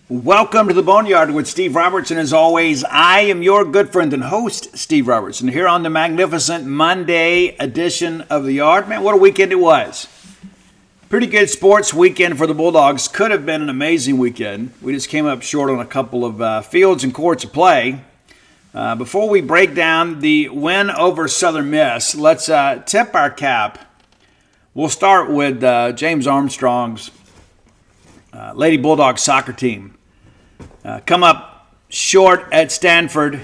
Welcome to the Boneyard with Steve Robertson. As always, I am your good friend and host, Steve Robertson, here on the magnificent Monday edition of the Yard. Man, what a weekend it was. Pretty good sports weekend for the Bulldogs. Could have been an amazing weekend. We just came up short on a couple of fields and courts of play. Before we break down the win over Southern Miss, let's tip our cap. We'll start with James Armstrong's Lady Bulldogs soccer team. Come up short at Stanford,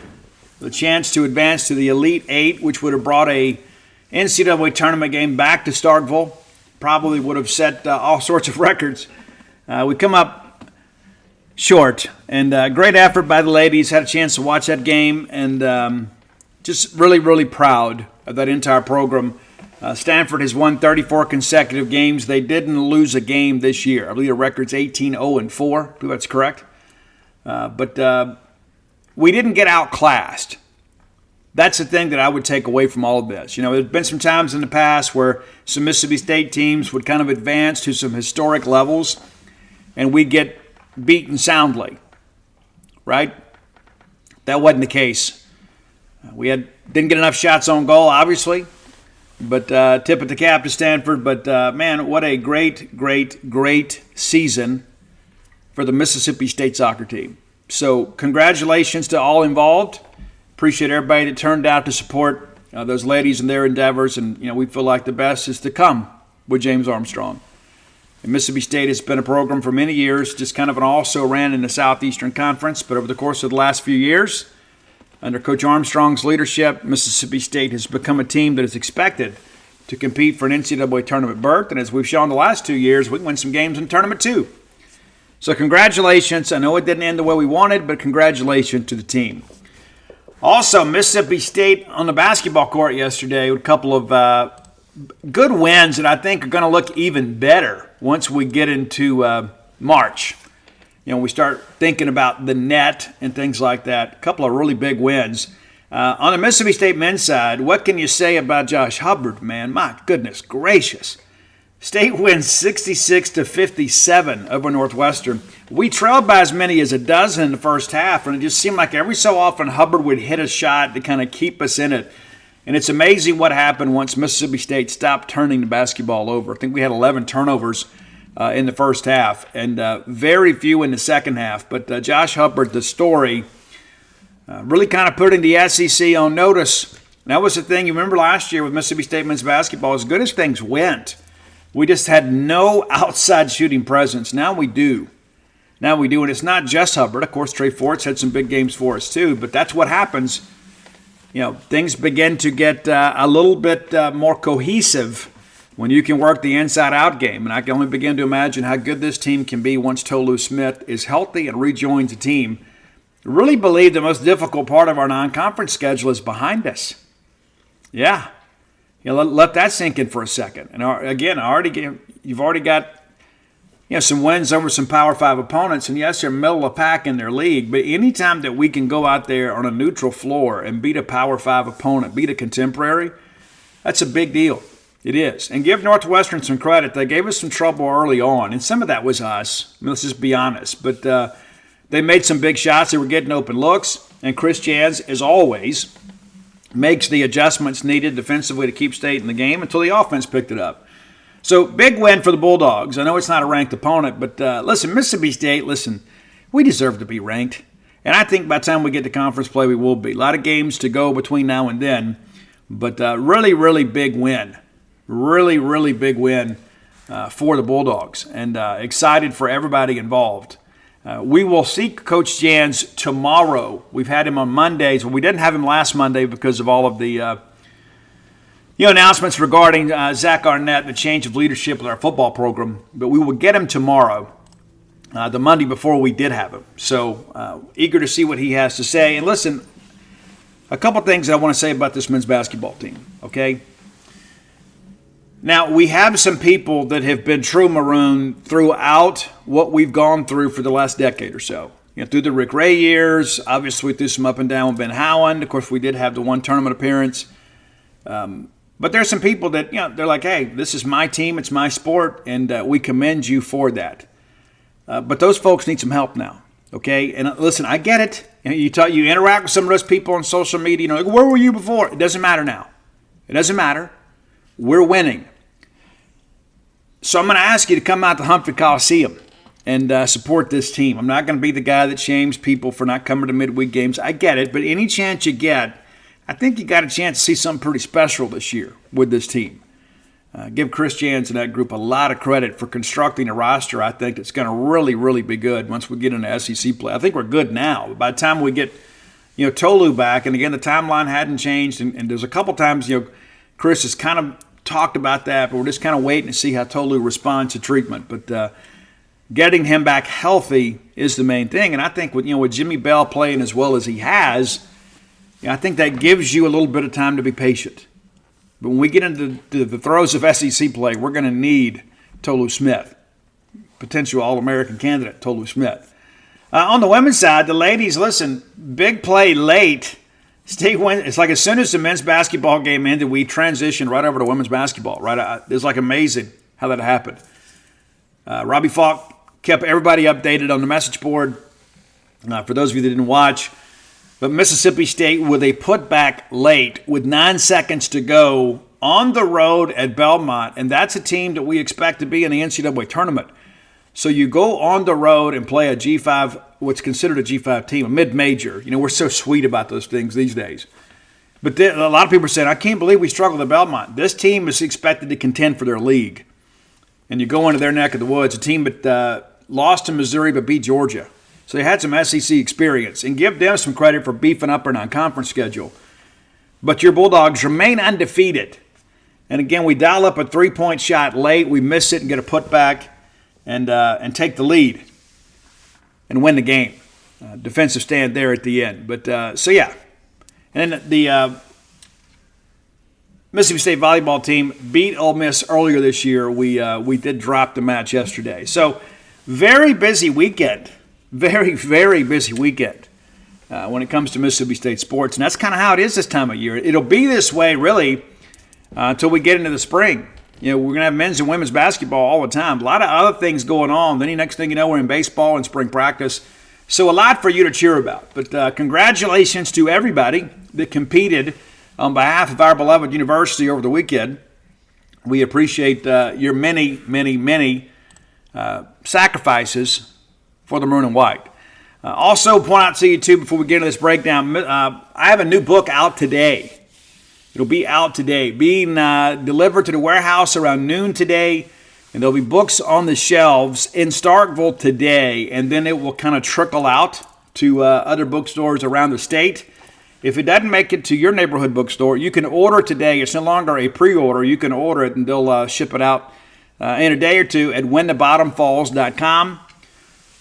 the chance to advance to the Elite Eight, which would have brought a NCAA tournament game back to Starkville. Probably would have set all sorts of records. We come up short, and great effort by the ladies. Had a chance to watch that game, and just really, really proud of that entire program. Stanford has won 34 consecutive games. They didn't lose a game this year. I believe the record's 18-0-4. I believe that's correct. But we didn't get outclassed. That's the thing that I would take away from all of this. You know, there's been some times in the past where some Mississippi State teams would kind of advance to some historic levels, and we get beaten soundly, right? That wasn't the case. We didn't get enough shots on goal, obviously, but tip of the cap to Stanford. But, man, what a great, great, great season for the Mississippi State soccer team. So congratulations to all involved. Appreciate everybody that turned out to support those ladies in their endeavors. And, you know, we feel like the best is to come with James Armstrong. And Mississippi State has been a program for many years, just kind of an also-ran in the Southeastern Conference. But over the course of the last few years, under Coach Armstrong's leadership, Mississippi State has become a team that is expected to compete for an NCAA tournament berth. And as we've shown the last 2 years, we can win some games in tournament too. So congratulations. I know it didn't end the way we wanted, but congratulations to the team. Also, Mississippi State on the basketball court yesterday with a couple of good wins that I think are going to look even better once we get into March. You know, we start thinking about the net and things like that. A couple of really big wins. On the Mississippi State men's side, what can you say about Josh Hubbard, man? My goodness gracious. State wins 66-57 over Northwestern. We trailed by as many as a dozen in the first half, and it just seemed like every so often Hubbard would hit a shot to kind of keep us in it. And it's amazing what happened once Mississippi State stopped turning the basketball over. I think we had 11 turnovers in the first half, and very few in the second half. But Josh Hubbard, the story, really kind of putting the SEC on notice. And that was the thing. You remember last year with Mississippi State men's basketball, as good as things went, we just had no outside shooting presence. Now we do. And it's not just Hubbard. Of course, Trey Fort's had some big games for us too, but that's what happens. You know, things begin to get a little bit more cohesive when you can work the inside-out game. And I can only begin to imagine how good this team can be once Tolu Smith is healthy and rejoins the team. I really believe the most difficult part of our non-conference schedule is behind us. Yeah. You know, let that sink in for a second. And again, you've already got some wins over some Power 5 opponents. And yes, they're middle of the pack in their league. But anytime that we can go out there on a neutral floor and beat a Power 5 opponent, beat a contemporary, that's a big deal. It is. And give Northwestern some credit. They gave us some trouble early on. And some of that was us. I mean, let's just be honest. But they made some big shots. They were getting open looks. And Chris Jans, as always, makes the adjustments needed defensively to keep State in the game until the offense picked it up. So, big win for the Bulldogs. I know it's not a ranked opponent, but listen, Mississippi State, we deserve to be ranked. And I think by the time we get to conference play, we will be. A lot of games to go between now and then, but really, really big win. Really, really big win for the Bulldogs, and excited for everybody involved. We will see Coach Jans tomorrow. We've had him on Mondays. Well, we didn't have him last Monday because of all of the announcements regarding Zach Arnett, the change of leadership with our football program. But we will get him tomorrow, the Monday before we did have him. So eager to see what he has to say. And listen, a couple things I want to say about this men's basketball team, okay? Now, we have some people that have been true Maroon throughout what we've gone through for the last decade or so. You know, through the Rick Ray years, obviously through some up and down with Ben Howland. Of course, we did have the one tournament appearance. But there's some people that, they're like, hey, this is my team, it's my sport, and we commend you for that. But those folks need some help now. Okay, and listen, I get it. You interact with some of those people on social media. Like, where were you before? It doesn't matter now. It doesn't matter. We're winning. So I'm going to ask you to come out to Humphrey Coliseum and support this team. I'm not going to be the guy that shames people for not coming to midweek games. I get it, but any chance you get, I think you got a chance to see something pretty special this year with this team. Give Chris Jans and that group a lot of credit for constructing a roster. I think it's going to really, really be good once we get into SEC play. I think we're good now. But by the time we get, Tolu back, and again, the timeline hadn't changed, and there's a couple times, Chris has kind of talked about that, but we're just kind of waiting to see how Tolu responds to treatment. But getting him back healthy is the main thing. And I think with Jimmy Bell playing as well as he has, I think that gives you a little bit of time to be patient. But when we get into the throes of SEC play, we're going to need Tolu Smith, potential All-American candidate Tolu Smith. On the women's side, the ladies, listen, big play late. State win. It's like as soon as the men's basketball game ended, we transitioned right over to women's basketball. Right, it's like amazing how that happened. Robbie Falk kept everybody updated on the message board. For those of you that didn't watch, but Mississippi State with a putback late with 9 seconds to go on the road at Belmont, and that's a team that we expect to be in the NCAA tournament. So you go on the road and play a G5, what's considered a G5 team, a mid-major. We're so sweet about those things these days. But a lot of people are saying, I can't believe we struggled at Belmont. This team is expected to contend for their league. And you go into their neck of the woods, a team that lost to Missouri but beat Georgia. So they had some SEC experience. And give them some credit for beefing up their non-conference schedule. But your Bulldogs remain undefeated. And again, we dial up a three-point shot late. We miss it and get a putback. And take the lead and win the game. Defensive stand there at the end. But, so yeah. And then the Mississippi State volleyball team beat Ole Miss earlier this year. We did drop the match yesterday. So very busy weekend. Very, very busy weekend when it comes to Mississippi State sports. And that's kind of how it is this time of year. It'll be this way, really, until we get into the spring. We're going to have men's and women's basketball all the time. A lot of other things going on. Then the next thing you know, we're in baseball and spring practice. So a lot for you to cheer about. But congratulations to everybody that competed on behalf of our beloved university over the weekend. We appreciate your many, many, many sacrifices for the maroon and white. Also, point out to you, too, before we get into this breakdown, I have a new book out today. It'll be out today, being delivered to the warehouse around noon today, and there'll be books on the shelves in Starkville today, and then it will kind of trickle out to other bookstores around the state. If it doesn't make it to your neighborhood bookstore, you can order today. It's no longer a pre-order. You can order it, and they'll ship it out in a day or two at whenthebottomfalls.com.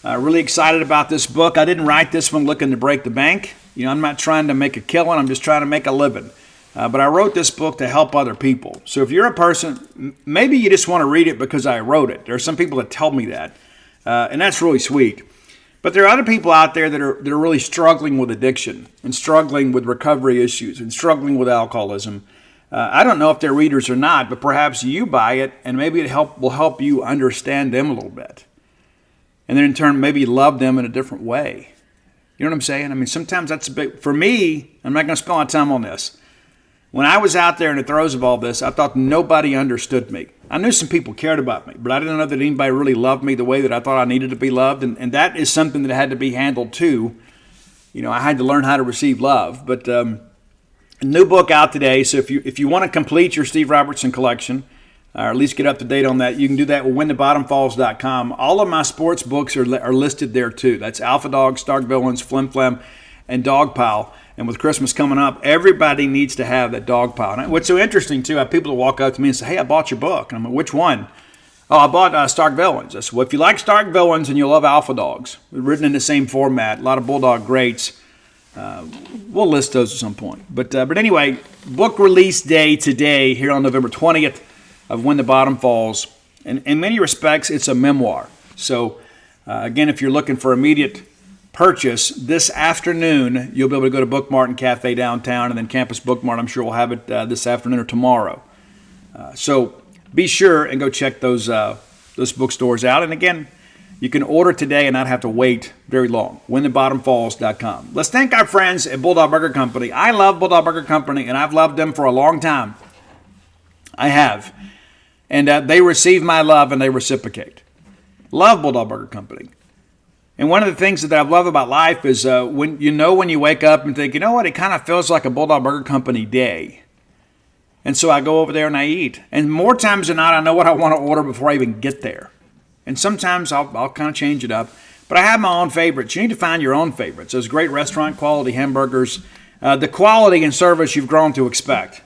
Really excited about this book. I didn't write this one looking to break the bank. I'm not trying to make a killing. I'm just trying to make a living. But I wrote this book to help other people. So if you're a person, maybe you just want to read it because I wrote it. There are some people that tell me that, and that's really sweet. But there are other people out there that are really struggling with addiction and struggling with recovery issues and struggling with alcoholism. I don't know if they're readers or not, but perhaps you buy it, and maybe it will help you understand them a little bit. And then in turn, maybe love them in a different way. You know what I'm saying? I mean, sometimes that's a big, for me, I'm not going to spend a lot of time on this. When I was out there in the throes of all this, I thought nobody understood me. I knew some people cared about me, but I didn't know that anybody really loved me the way that I thought I needed to be loved. And that is something that had to be handled too. I had to learn how to receive love. But a new book out today. So if you want to complete your Steve Robertson collection, or at least get up to date on that, you can do that with whenthebottomfalls.com. All of my sports books are listed there too. That's Alpha Dog, Stark Villains, Flim Flam, and Dog Pile. And with Christmas coming up, everybody needs to have that dog pile. And what's so interesting, too, I have people that walk up to me and say, hey, I bought your book. And I'm like, which one? Oh, I bought Stark Villains. I said, well, if you like Stark Villains and you love Alpha Dogs, written in the same format, a lot of Bulldog greats, we'll list those at some point. But anyway, book release day today here on November 20th of When the Bottom Falls. And in many respects, it's a memoir. So, again, if you're looking for immediate purchase this afternoon, you'll be able to go to Book Mart and Cafe downtown, and then Campus Book Mart, I'm sure we'll have it this afternoon or tomorrow. So be sure and go check those bookstores out. And again, You can order today and not have to wait very long. WhenTheBottomFalls.com. Let's thank our friends at Bulldog Burger Company. I love Bulldog Burger Company, and I've loved them for a long time. I have. And they receive my love, and they reciprocate. Love Bulldog Burger Company. And one of the things that I love about life is when you wake up and think, you know what, it kind of feels like a Bulldog Burger Company day. And so I go over there and I eat. And more times than not, I know what I want to order before I even get there. And sometimes I'll kind of change it up. But I have my own favorites. You need to find your own favorites. Those great restaurant quality hamburgers. The quality and service you've grown to expect.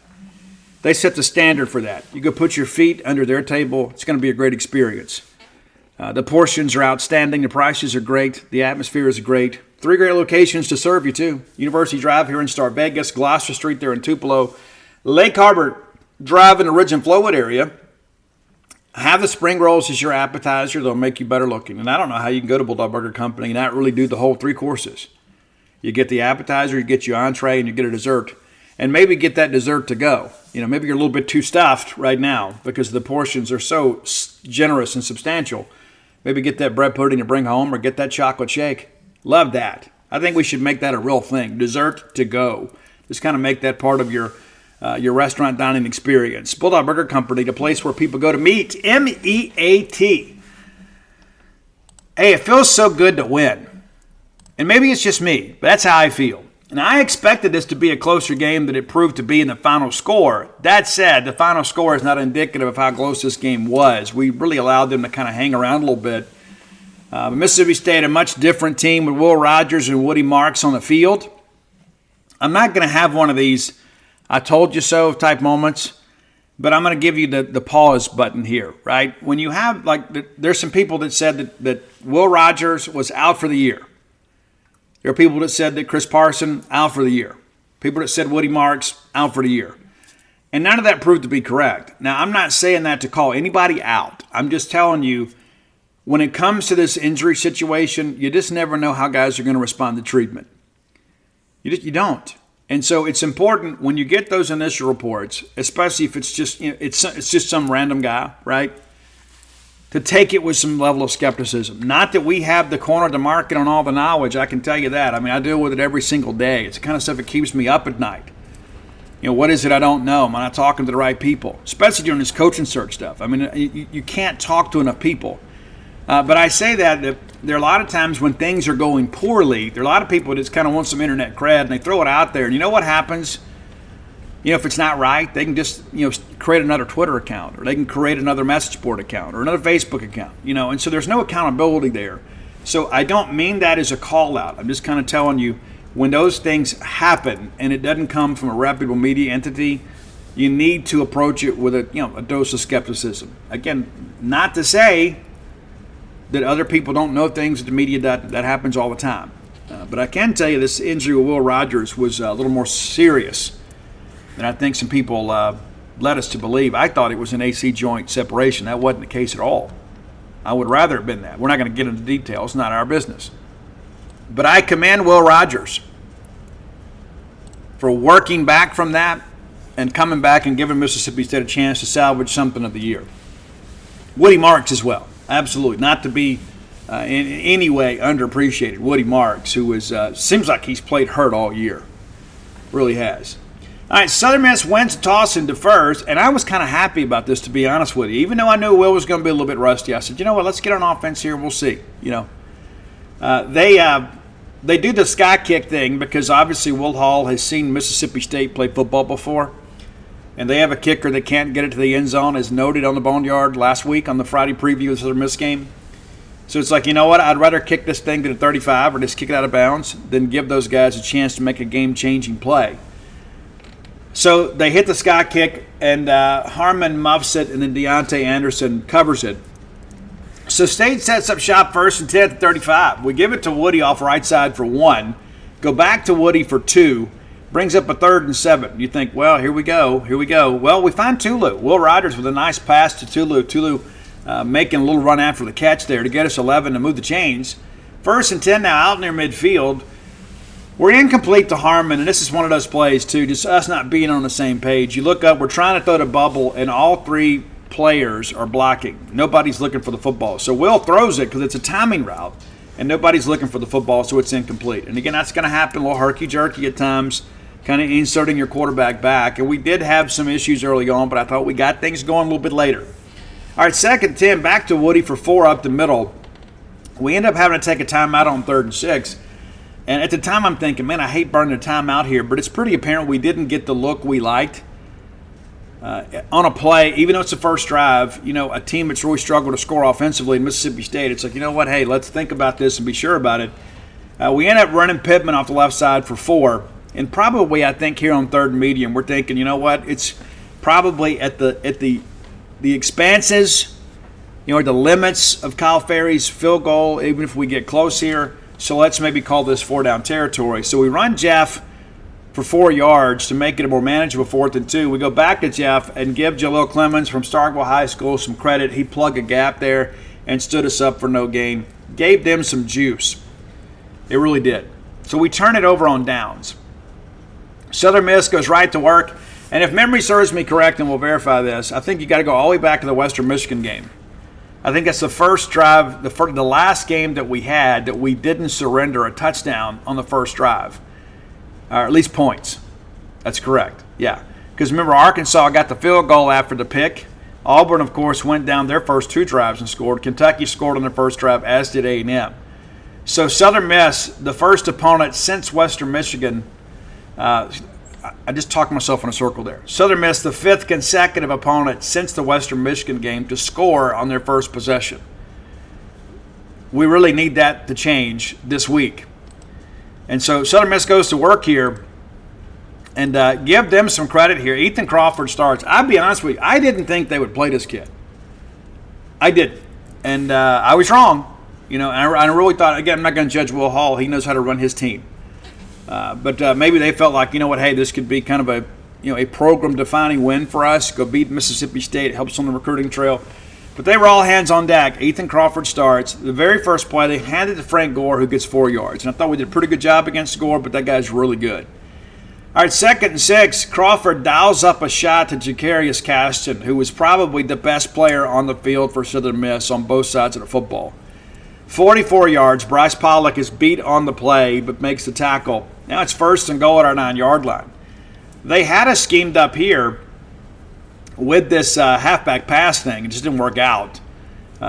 They set the standard for that. You go put your feet under their table. It's going to be a great experience. The portions are outstanding. The prices are great. The atmosphere is great. 3 great locations to serve you, too. University Drive here in Star Vegas. Gloucester Street there in Tupelo. Lake Harbor Drive in the Ridge and Flowwood area. Have the spring rolls as your appetizer. They'll make you better looking. And I don't know how you can go to Bulldog Burger Company and not really do the whole 3 courses. You get the appetizer, you get your entree, and you get a dessert. And maybe get that dessert to go. Maybe you're a little bit too stuffed right now because the portions are so generous and substantial. Maybe get that bread pudding to bring home or get that chocolate shake. Love that. I think we should make that a real thing. Dessert to go. Just kind of make that part of your restaurant dining experience. Bulldog Burger Company, the place where people go to meet. M-E-A-T. Hey, it feels so good to win. And maybe it's just me, but that's how I feel. And I expected this to be a closer game than it proved to be in the final score. That said, the final score is not indicative of how close this game was. We really allowed them to kind of hang around a little bit. Mississippi State, a much different team with Will Rogers and Woody Marks on the field. I'm not going to have one of these I told you so type moments, but I'm going to give you the pause button here, right? When you have, there's some people that said that Will Rogers was out for the year. There are people that said that Chris Parson, out for the year. People that said Woody Marks, out for the year. And none of that proved to be correct. Now, I'm not saying that to call anybody out. I'm just telling you, when it comes to this injury situation, you just never know how guys are going to respond to treatment. You don't. And so it's important when you get those initial reports, especially if it's just it's just some random guy, right? To take it with some level of skepticism. Not that we have the corner of the market on all the knowledge, I can tell you that. I mean, I deal with it every single day. It's the kind of stuff that keeps me up at night. What is it I don't know? Am I not talking to the right people? Especially during this coaching search stuff. I mean, you can't talk to enough people. But I say that there are a lot of times when things are going poorly, there are a lot of people that just kind of want some internet cred, and they throw it out there. And you know what happens? If it's not right, they can just, create another Twitter account, or they can create another message board account, or another Facebook account, and so there's no accountability there. So I don't mean that as a call out. I'm just kind of telling you, when those things happen and it doesn't come from a reputable media entity, you need to approach it with a dose of skepticism. Again, not to say that other people don't know things that the media that happens all the time. But I can tell you this injury with Will Rogers was a little more serious than I think some people led us to believe. I thought it was an AC joint separation. That wasn't the case at all. I would rather have been that. We're not going to get into details. It's not our business. But I commend Will Rogers for working back from that and coming back and giving Mississippi State a chance to salvage something of the year. Woody Marks as well. Absolutely. Not to be in any way underappreciated. Woody Marks, who is seems like he's played hurt all year. Really has. All right, Southern Miss wins the toss and defers, and I was kind of happy about this, to be honest with you. Even though I knew Will was going to be a little bit rusty, I said, you know what, let's get on offense here and we'll see. They do the sky kick thing because obviously Will Hall has seen Mississippi State play football before, and they have a kicker that can't get it to the end zone, as noted on the Boneyard last week on the Friday preview of the Southern Miss game. So it's like, you know what, I'd rather kick this thing to the 35 or just kick it out of bounds than give those guys a chance to make a game-changing play. So they hit the sky kick, and Harmon muffs it, and then Deontay Anderson covers it. So State sets up shop first and 10 at the 35. We give it to Woody off right side for 1. Go back to Woody for 2. Brings up a 3rd and 7. You think, well, here we go. Well, we find Tulu. Will Rogers with a nice pass to Tulu. Tulu making a little run after the catch there to get us 11 to move the chains. 1st and 10 now out near midfield. We're incomplete to Harmon, and this is one of those plays, too, just us not being on the same page. You look up, we're trying to throw the bubble, and all 3 players are blocking. Nobody's looking for the football. So Will throws it because it's a timing route, and nobody's looking for the football, so it's incomplete. And again, that's going to happen a little herky-jerky at times, kind of inserting your quarterback back. And we did have some issues early on, but I thought we got things going a little bit later. All right, 2nd and 10, back to Woody for 4 up the middle. We end up having to take a timeout on 3rd and 6. And at the time, I'm thinking, man, I hate burning a timeout here, but it's pretty apparent we didn't get the look we liked. On a play, even though it's the first drive, a team that's really struggled to score offensively in Mississippi State, it's like, you know what, hey, let's think about this and be sure about it. We end up running Pittman off the left side for 4. And probably, I think, here on 3rd and medium, we're thinking, you know what, it's probably at the expanses, at the limits of Kyle Ferry's field goal, even if we get close here. So let's maybe call this 4-down territory. So we run Jeff for 4 yards to make it a more manageable 4th and 2. We go back to Jeff and give Jalil Clemens from Starkville High School some credit. He plugged a gap there and stood us up for no gain. Gave them some juice. It really did. So we turn it over on downs. Southern Miss goes right to work. And if memory serves me correct, and we'll verify this, I think you got to go all the way back to the Western Michigan game. I think that's the first drive, the last game that we had that we didn't surrender a touchdown on the first drive, or at least points. That's correct, yeah. Because remember, Arkansas got the field goal after the pick. Auburn, of course, went down their first 2 drives and scored. Kentucky scored on their first drive, as did A&M. So Southern Miss, the first opponent since Western Michigan, I just talked myself in a circle there. Southern Miss, the 5th consecutive opponent since the Western Michigan game to score on their first possession. We really need that to change this week. And so Southern Miss goes to work here, and give them some credit here. Ethan Crawford starts. I'll be honest with you, I didn't think they would play this kid. I didn't. And I was wrong. And I really thought, again, I'm not going to judge Will Hall. He knows how to run his team. But maybe they felt like, hey, this could be kind of a program-defining win for us. Go beat Mississippi State. It helps on the recruiting trail. But they were all hands on deck. Ethan Crawford starts. The very first play, they handed to Frank Gore, who gets 4 yards. And I thought we did a pretty good job against Gore, but that guy's really good. All right, 2nd and 6. Crawford dials up a shot to Jacarius Caston, who was probably the best player on the field for Southern Miss on both sides of the football. 44 yards. Bryce Pollock is beat on the play, but makes the tackle. Now it's 1st and goal at our 9-yard line. They had us schemed up here with this halfback pass thing. It just didn't work out.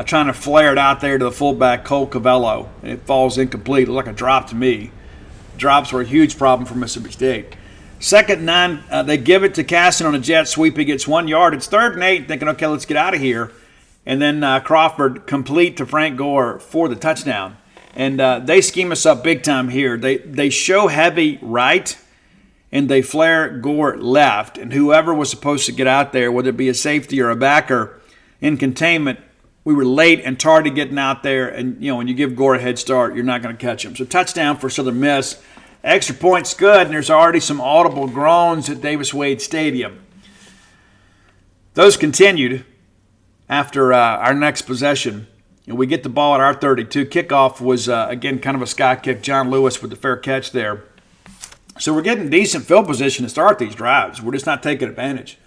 Trying to flare it out there to the fullback, Cole Cavello. And it falls incomplete. It looked like a drop to me. Drops were a huge problem for Mississippi State. 2nd and 9, they give it to Caston on a jet sweep. He gets 1 yard. It's 3rd and 8, thinking, okay, let's get out of here. And then Crawford complete to Frank Gore for the touchdown. And they scheme us up big time here. They show heavy right, and they flare Gore left. And whoever was supposed to get out there, whether it be a safety or a backer, in containment, we were late and tardy getting out there. And, when you give Gore a head start, you're not going to catch him. So touchdown for Southern Miss. Extra point's good, and there's already some audible groans at Davis-Wade Stadium. Those continued after our next possession. And we get the ball at our 32. Kickoff was, again, kind of a sky kick. John Lewis with the fair catch there. So we're getting decent field position to start these drives. We're just not taking advantage.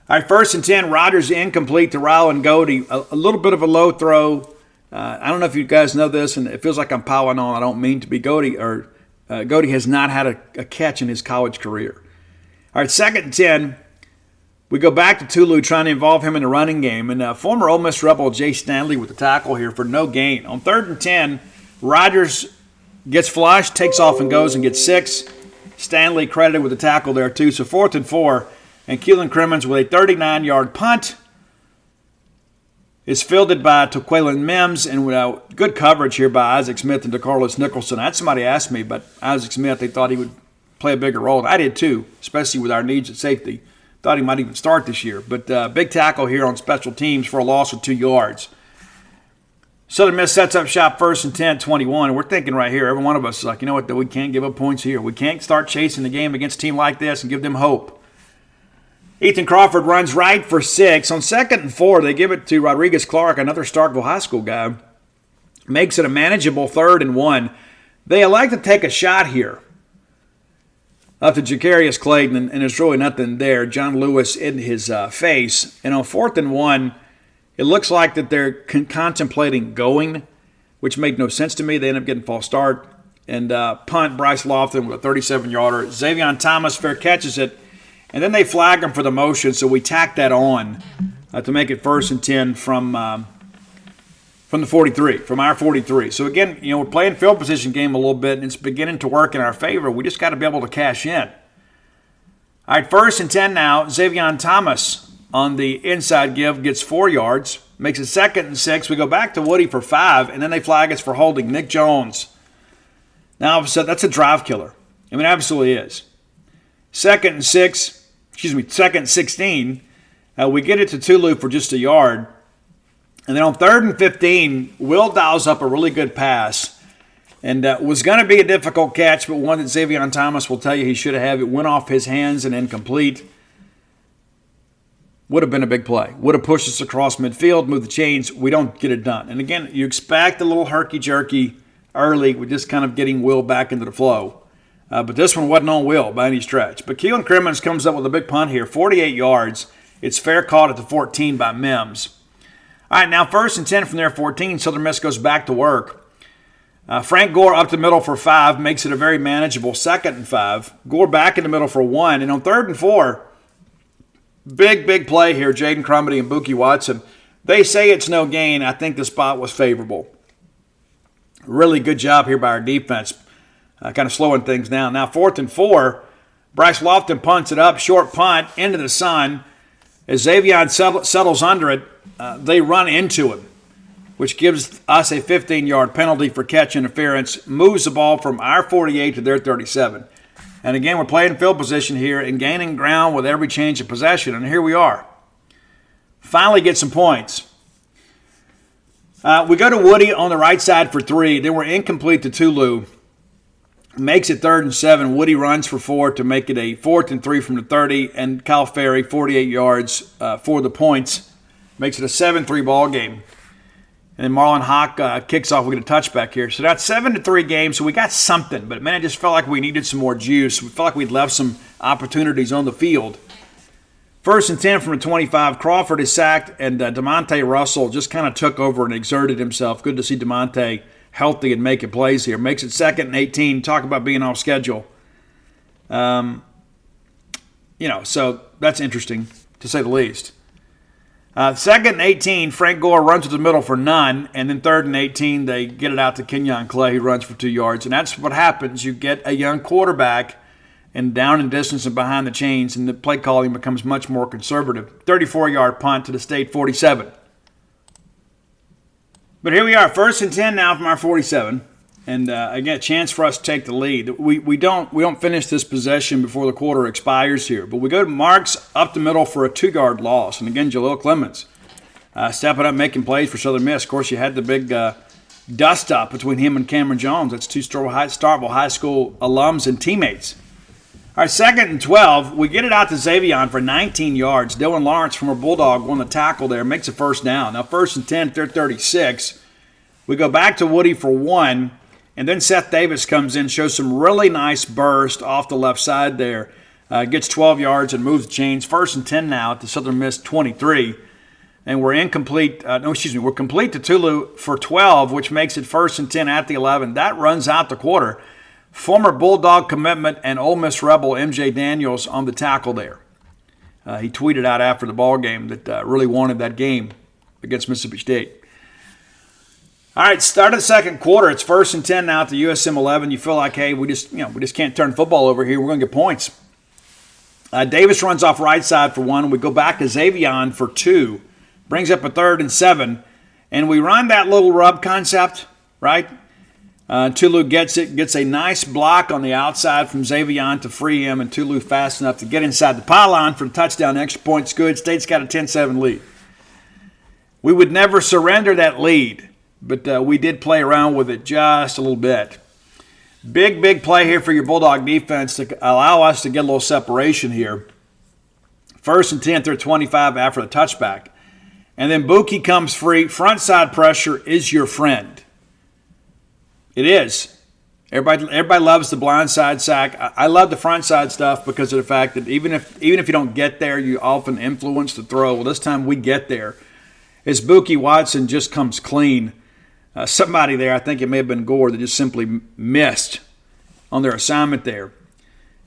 All right, 1st and 10. Rogers incomplete to Rylan Godey. A little bit of a low throw. I don't know if you guys know this, and it feels like I'm piling on. I don't mean to be Godey. Godey has not had a catch in his college career. All right, 2nd and 10. We go back to Tulu trying to involve him in the running game. And former Ole Miss Rebel Jay Stanley with the tackle here for no gain. On 3rd and 10, Rogers gets flushed, takes off and goes and gets 6. Stanley credited with the tackle there too. So 4th and 4. And Keelan Crimmins with a 39-yard punt is fielded by Tequilin Mims. And good coverage here by Isaac Smith and DeCarlos Nicholson. I had somebody ask me, but Isaac Smith, they thought he would play a bigger role. And I did too, especially with our needs at safety. Thought he might even start this year. But big tackle here on special teams for a loss of 2 yards. Southern Miss sets up shop 1st and 10, 21. And we're thinking right here, every one of us is like, you know what, we can't give up points here. We can't start chasing the game against a team like this and give them hope. Ethan Crawford runs right for 6. On 2nd and 4, they give it to Rodriguez Clark, another Starkville High School guy. Makes it a manageable 3rd and 1. They elect to take a shot here. up to Jacarius Clayton, and there's really nothing there. John Lewis in his face. And on 4th and 1, it looks like that they're contemplating going, which made no sense to me. They end up getting false start. And punt, Bryce Lofton with a 37-yarder. Xavier Thomas fair catches it. And then they flag him for the motion, so we tack that on to make it 1st and 10 from the 43, from our 43. So again, we're playing field position game a little bit, and it's beginning to work in our favor. We just got to be able to cash in. All right, 1st and 10 now. Xavier Thomas on the inside give gets 4 yards, makes it 2nd and 6. We go back to Woody for 5, and then they flag us for holding Nick Jones. Now, so that's a drive killer. I mean, it absolutely is. 2nd and 16. We get it to Tulu for just a yard. And then on 3rd and 15, Will dials up a really good pass. And was going to be a difficult catch, but one that Xavier Thomas will tell you he should have. It went off his hands and incomplete. Would have been a big play. Would have pushed us across midfield, moved the chains. We don't get it done. And again, you expect a little herky-jerky early with just kind of getting Will back into the flow. But this one wasn't on Will by any stretch. But Keelan Crimmins comes up with a big punt here, 48 yards. It's fair caught at the 14 by Mims. All right, now 1st and 10 from their 14. Southern Miss goes back to work. Frank Gore up the middle for 5, makes it a very manageable 2nd and 5. Gore back in the middle for 1. And on 3rd and 4, big play here, Jaden Crumity and Buki Watson. They say it's no gain. I think the spot was favorable. Really good job here by our defense, kind of slowing things down. Now 4th and 4, Bryce Lofton punts it up, short punt into the sun. As Xavier settles under it, they run into him, which gives us a 15-yard penalty for catch interference, moves the ball from our 48 to their 37. And again, we're playing field position here and gaining ground with every change of possession, and here we are. Finally get some points. We go to Woody on the right side for 3. Then we're incomplete to Tulu. Makes it 3rd and 7. Woody runs for 4 to make it a 4th and 3 from the 30. And Kyle Ferry, 48 yards for the points. Makes it a 7-3 ball game. And then Marlon Hawk kicks off. We get a touchback here. So that's 7-3 game. So we got something. But, man, I just felt like we needed some more juice. We felt like we'd left some opportunities on the field. 1st and 10 from the 25. Crawford is sacked, and DeMonte Russell just kind of took over and exerted himself. Good to see DeMonte healthy and making plays here. Makes it 2nd and 18. Talk about being off schedule. So that's interesting, to say the least. 2nd and 18, Frank Gore runs to the middle for none, and then 3rd and 18, they get it out to Kenyon Clay, who runs for 2 yards. And that's what happens. You get a young quarterback and down in distance and behind the chains, and the play calling becomes much more conservative. 34-yard punt to the state 47. But here we are, 1st and 10 now from our 47, and again, a chance for us to take the lead. We don't finish this possession before the quarter expires here, but we go to Marks up the middle for a 2-yard loss, and again, Jaleel Clemens stepping up, making plays for Southern Miss. Of course, you had the big dust up between him and Cameron Jones. That's 2 Starkville High School alums and teammates. All right, 2nd and 12. We get it out to Xavier for 19 yards. Dylan Lawrence from our Bulldog won the tackle there, makes a 1st down. Now 1st and 10, they're 36. We go back to Woody for 1, and then Seth Davis comes in, shows some really nice burst off the left side there. Gets 12 yards and moves the chains. 1st and 10 now at the Southern Miss 23. And we're incomplete. We're complete to Tulu for 12, which makes it 1st and 10 at the 11. That runs out the quarter. Former Bulldog commitment and Ole Miss Rebel MJ Daniels on the tackle there. He tweeted out after the ball game that really wanted that game against Mississippi State. All right, start of the 2nd quarter. It's 1st and 10 now at the USM 11. You feel like, hey, we just can't turn football over here. We're going to get points. Davis runs off right side for 1. We go back to Xavier for 2. Brings up a 3rd and 7. And we run that little rub concept, right? Tulu gets it, gets a nice block on the outside from Xavier to free him, and Tulu fast enough to get inside the pylon for the touchdown. Extra point's good. State's got a 10-7 lead. We would never surrender that lead, but we did play around with it just a little bit. Big play here for your Bulldog defense to allow us to get a little separation here. 1st and 10, they're 25 after the touchback. And then Buki comes free. Front side pressure is your friend. It is. Everybody loves the blindside sack. I love the front side stuff because of the fact that even if you don't get there, you often influence the throw. Well, this time we get there. As Buki Watson just comes clean, somebody there, I think it may have been Gore, that just simply missed on their assignment there.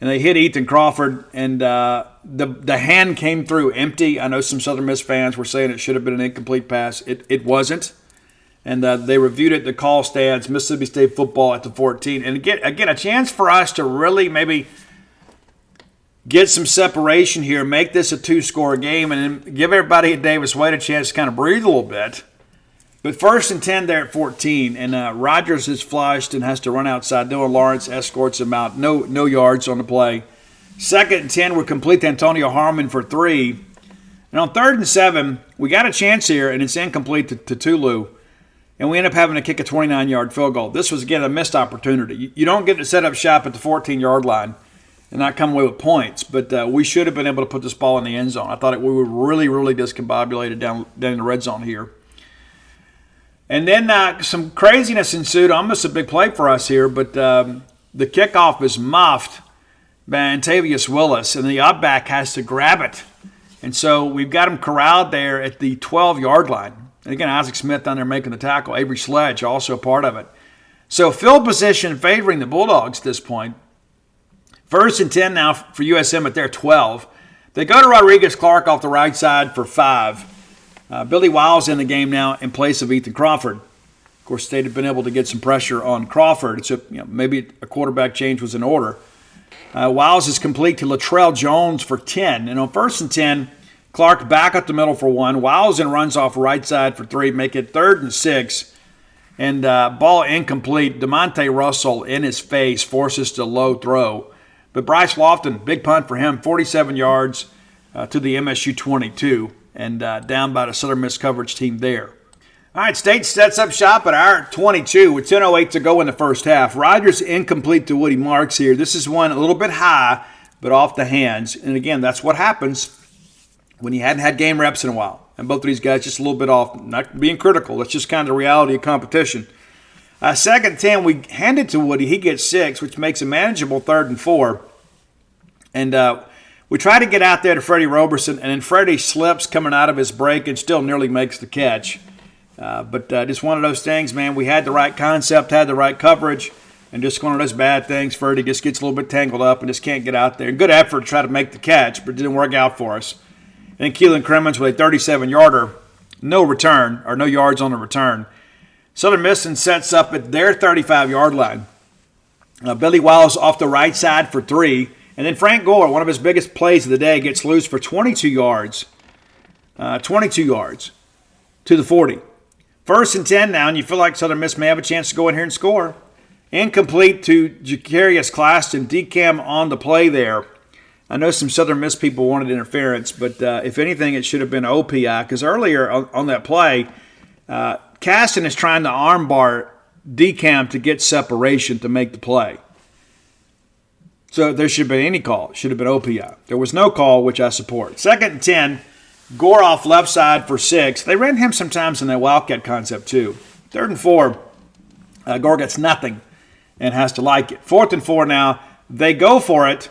And they hit Ethan Crawford, and the hand came through empty. I know some Southern Miss fans were saying it should have been an incomplete pass. It wasn't. And they reviewed it. The call stands, Mississippi State football at the 14. And again, a chance for us to really maybe get some separation here, make this a 2-score game, and then give everybody at Davis Wade a chance to kind of breathe a little bit. But 1st and 10 there at 14, and Rogers is flushed and has to run outside. Dylan Lawrence escorts him out. No yards on the play. 2nd and 10, we're complete to Antonio Harmon for 3. And on 3rd and 7, we got a chance here, and it's incomplete to Tulu. And we end up having to kick a 29-yard field goal. This was, again, a missed opportunity. You don't get to set up shop at the 14-yard line and not come away with points. But we should have been able to put this ball in the end zone. I thought we were really, really discombobulated down in the red zone here. And then some craziness ensued. Almost a big play for us here. But the kickoff is muffed by Antavius Willis. And the up-back has to grab it. And so we've got him corralled there at the 12-yard line. And again, Isaac Smith down there making the tackle. Avery Sledge also a part of it. So field position favoring the Bulldogs at this point. 1st and 10 now for USM at their 12. They go to Rodriguez Clark off the right side for 5. Billy Wiles in the game now in place of Ethan Crawford. Of course, State had been able to get some pressure on Crawford. So maybe a quarterback change was in order. Wiles is complete to Latrell Jones for 10. And on 1st and 10, Clark back up the middle for 1. Wiles and runs off right side for 3. Make it 3rd and 6. And ball incomplete. DeMonte Russell in his face forces the low throw. But Bryce Lofton, big punt for him, 47 yards to the MSU 22. And down by the Southern Miss coverage team there. All right, State sets up shop at our 22 with 10:08 to go in the first half. Rogers incomplete to Woody Marks here. This is one a little bit high, but off the hands. And again, that's what happens when you hadn't had game reps in a while. And both of these guys just a little bit off, not being critical. That's just kind of the reality of competition. 2nd and 10, we hand it to Woody. He gets 6, which makes a manageable 3rd and 4. And we try to get out there to Freddie Roberson, and then Freddie slips coming out of his break and still nearly makes the catch. But just one of those things, man. We had the right concept, had the right coverage, and just one of those bad things. Freddie just gets a little bit tangled up and just can't get out there. Good effort to try to make the catch, but it didn't work out for us. And Keelan Crimmins with a 37-yarder, no return, or no yards on the return. Southern Miss sets up at their 35-yard line. Billy Wiles off the right side for 3. And then Frank Gore, one of his biggest plays of the day, gets loose for 22 yards. 22 yards to the 40. 1st and 10 now, and you feel like Southern Miss may have a chance to go in here and score. Incomplete to Jacarius Claston. DCAM on the play there. I know some Southern Miss people wanted interference, but if anything, it should have been OPI. Because earlier on that play, Caston is trying to armbar DCAM to get separation to make the play. So there should have been any call. It should have been OPI. There was no call, which I support. 2nd and 10, Gore off left side for 6. They ran him sometimes in that Wildcat concept too. 3rd and 4, Gore gets nothing and has to like it. 4th and 4 now, they go for it.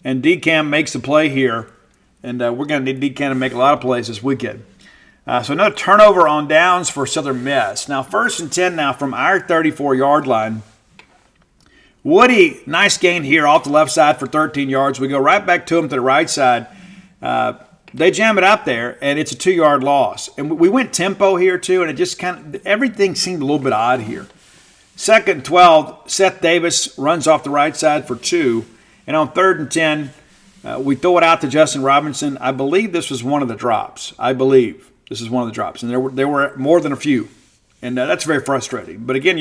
And DCAM makes the play here. And we're going to need DCAM to make a lot of plays this weekend. So another turnover on downs for Southern Miss. Now 1st and 10 now from our 34-yard line. Woody, nice gain here off the left side for 13 yards. We go right back to him to the right side. They jam it out there, and it's a 2-yard loss. And we went tempo here too, and it just kind of, everything seemed a little bit odd here. 2nd and 12, Seth Davis runs off the right side for 2. And on 3rd and 10, we throw it out to Justin Robinson. I believe this was one of the drops. And there were more than a few. And that's very frustrating. But again,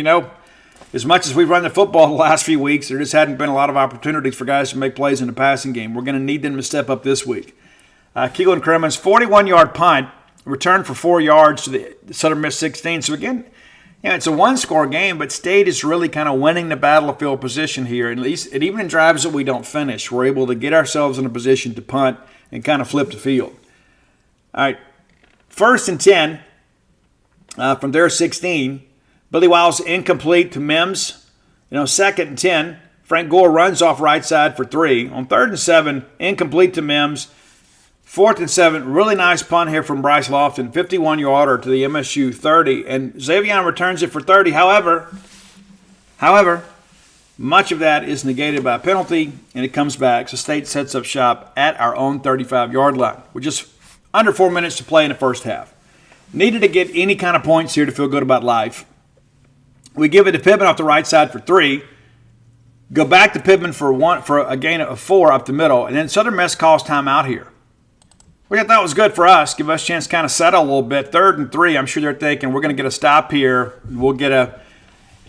as much as we've run the football the last few weeks, there just hadn't been a lot of opportunities for guys to make plays in the passing game. We're going to need them to step up this week. Keelan Crimmins, 41-yard punt, returned for 4 yards to the Southern Miss 16. So again, it's a one-score game, but State is really kind of winning the battle of field position here. At least, and even in drives that we don't finish, we're able to get ourselves in a position to punt and kind of flip the field. All right, 1st and 10 from their 16. Billy Wiles incomplete to Mims. Second and 10, Frank Gore runs off right side for 3. On 3rd and 7, incomplete to Mims. 4th and 7, really nice punt here from Bryce Lofton, 51-yarder to the MSU 30, and Xavier returns it for 30. However, much of that is negated by a penalty, and it comes back. So State sets up shop at our own 35-yard line with just under 4 minutes to play in the first half. Needed to get any kind of points here to feel good about life. We give it to Pittman off the right side for 3. Go back to Pittman for a gain of 4 up the middle, and then Southern Miss calls timeout here. Which I thought was good for us. Give us a chance to kind of settle a little bit. 3rd and 3, I'm sure they're thinking we're going to get a stop here. We'll get a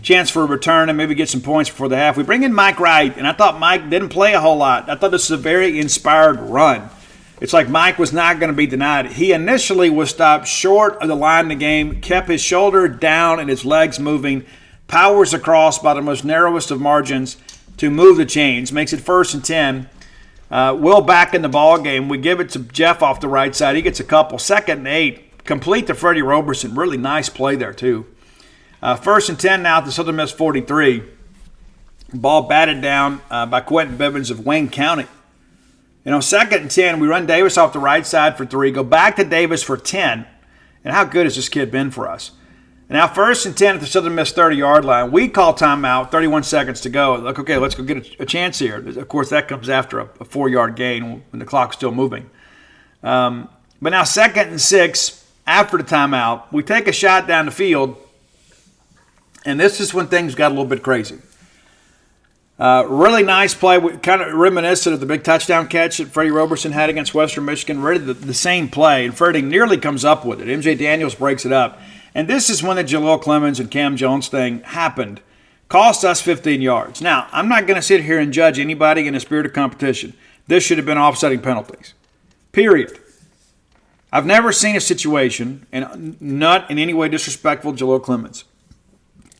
chance for a return and maybe get some points before the half. We bring in Mike Wright, and I thought Mike didn't play a whole lot. I thought this was a very inspired run. It's like Mike was not going to be denied. He initially was stopped short of the line of the game, kept his shoulder down and his legs moving, powers across by the most narrowest of margins to move the chains, makes it 1st and 10. Will back in the ball game. We give it to Jeff off the right side. He gets a couple. 2nd and 8. Complete to Freddie Roberson. Really nice play there, too. 1st and 10 now at the Southern Miss 43. Ball batted down by Quentin Bivens of Wayne County. 2nd and 10, we run Davis off the right side for 3. Go back to Davis for 10. And how good has this kid been for us? And now 1st and 10 at the Southern Miss 30-yard line. We call timeout, 31 seconds to go. Like, okay, let's go get a chance here. Of course, that comes after a 4-yard gain when the clock's still moving. But now 2nd and 6, after the timeout, we take a shot down the field, and this is when things got a little bit crazy. Really nice play, kind of reminiscent of the big touchdown catch that Freddie Roberson had against Western Michigan. Really the same play, and Freddie nearly comes up with it. MJ Daniels breaks it up. And this is when the Jaleel Clemens and Cam Jones thing happened. Cost us 15 yards. Now, I'm not going to sit here and judge anybody in the spirit of competition. This should have been offsetting penalties. Period. I've never seen a situation, and not in any way disrespectful to Jaleel Clemens.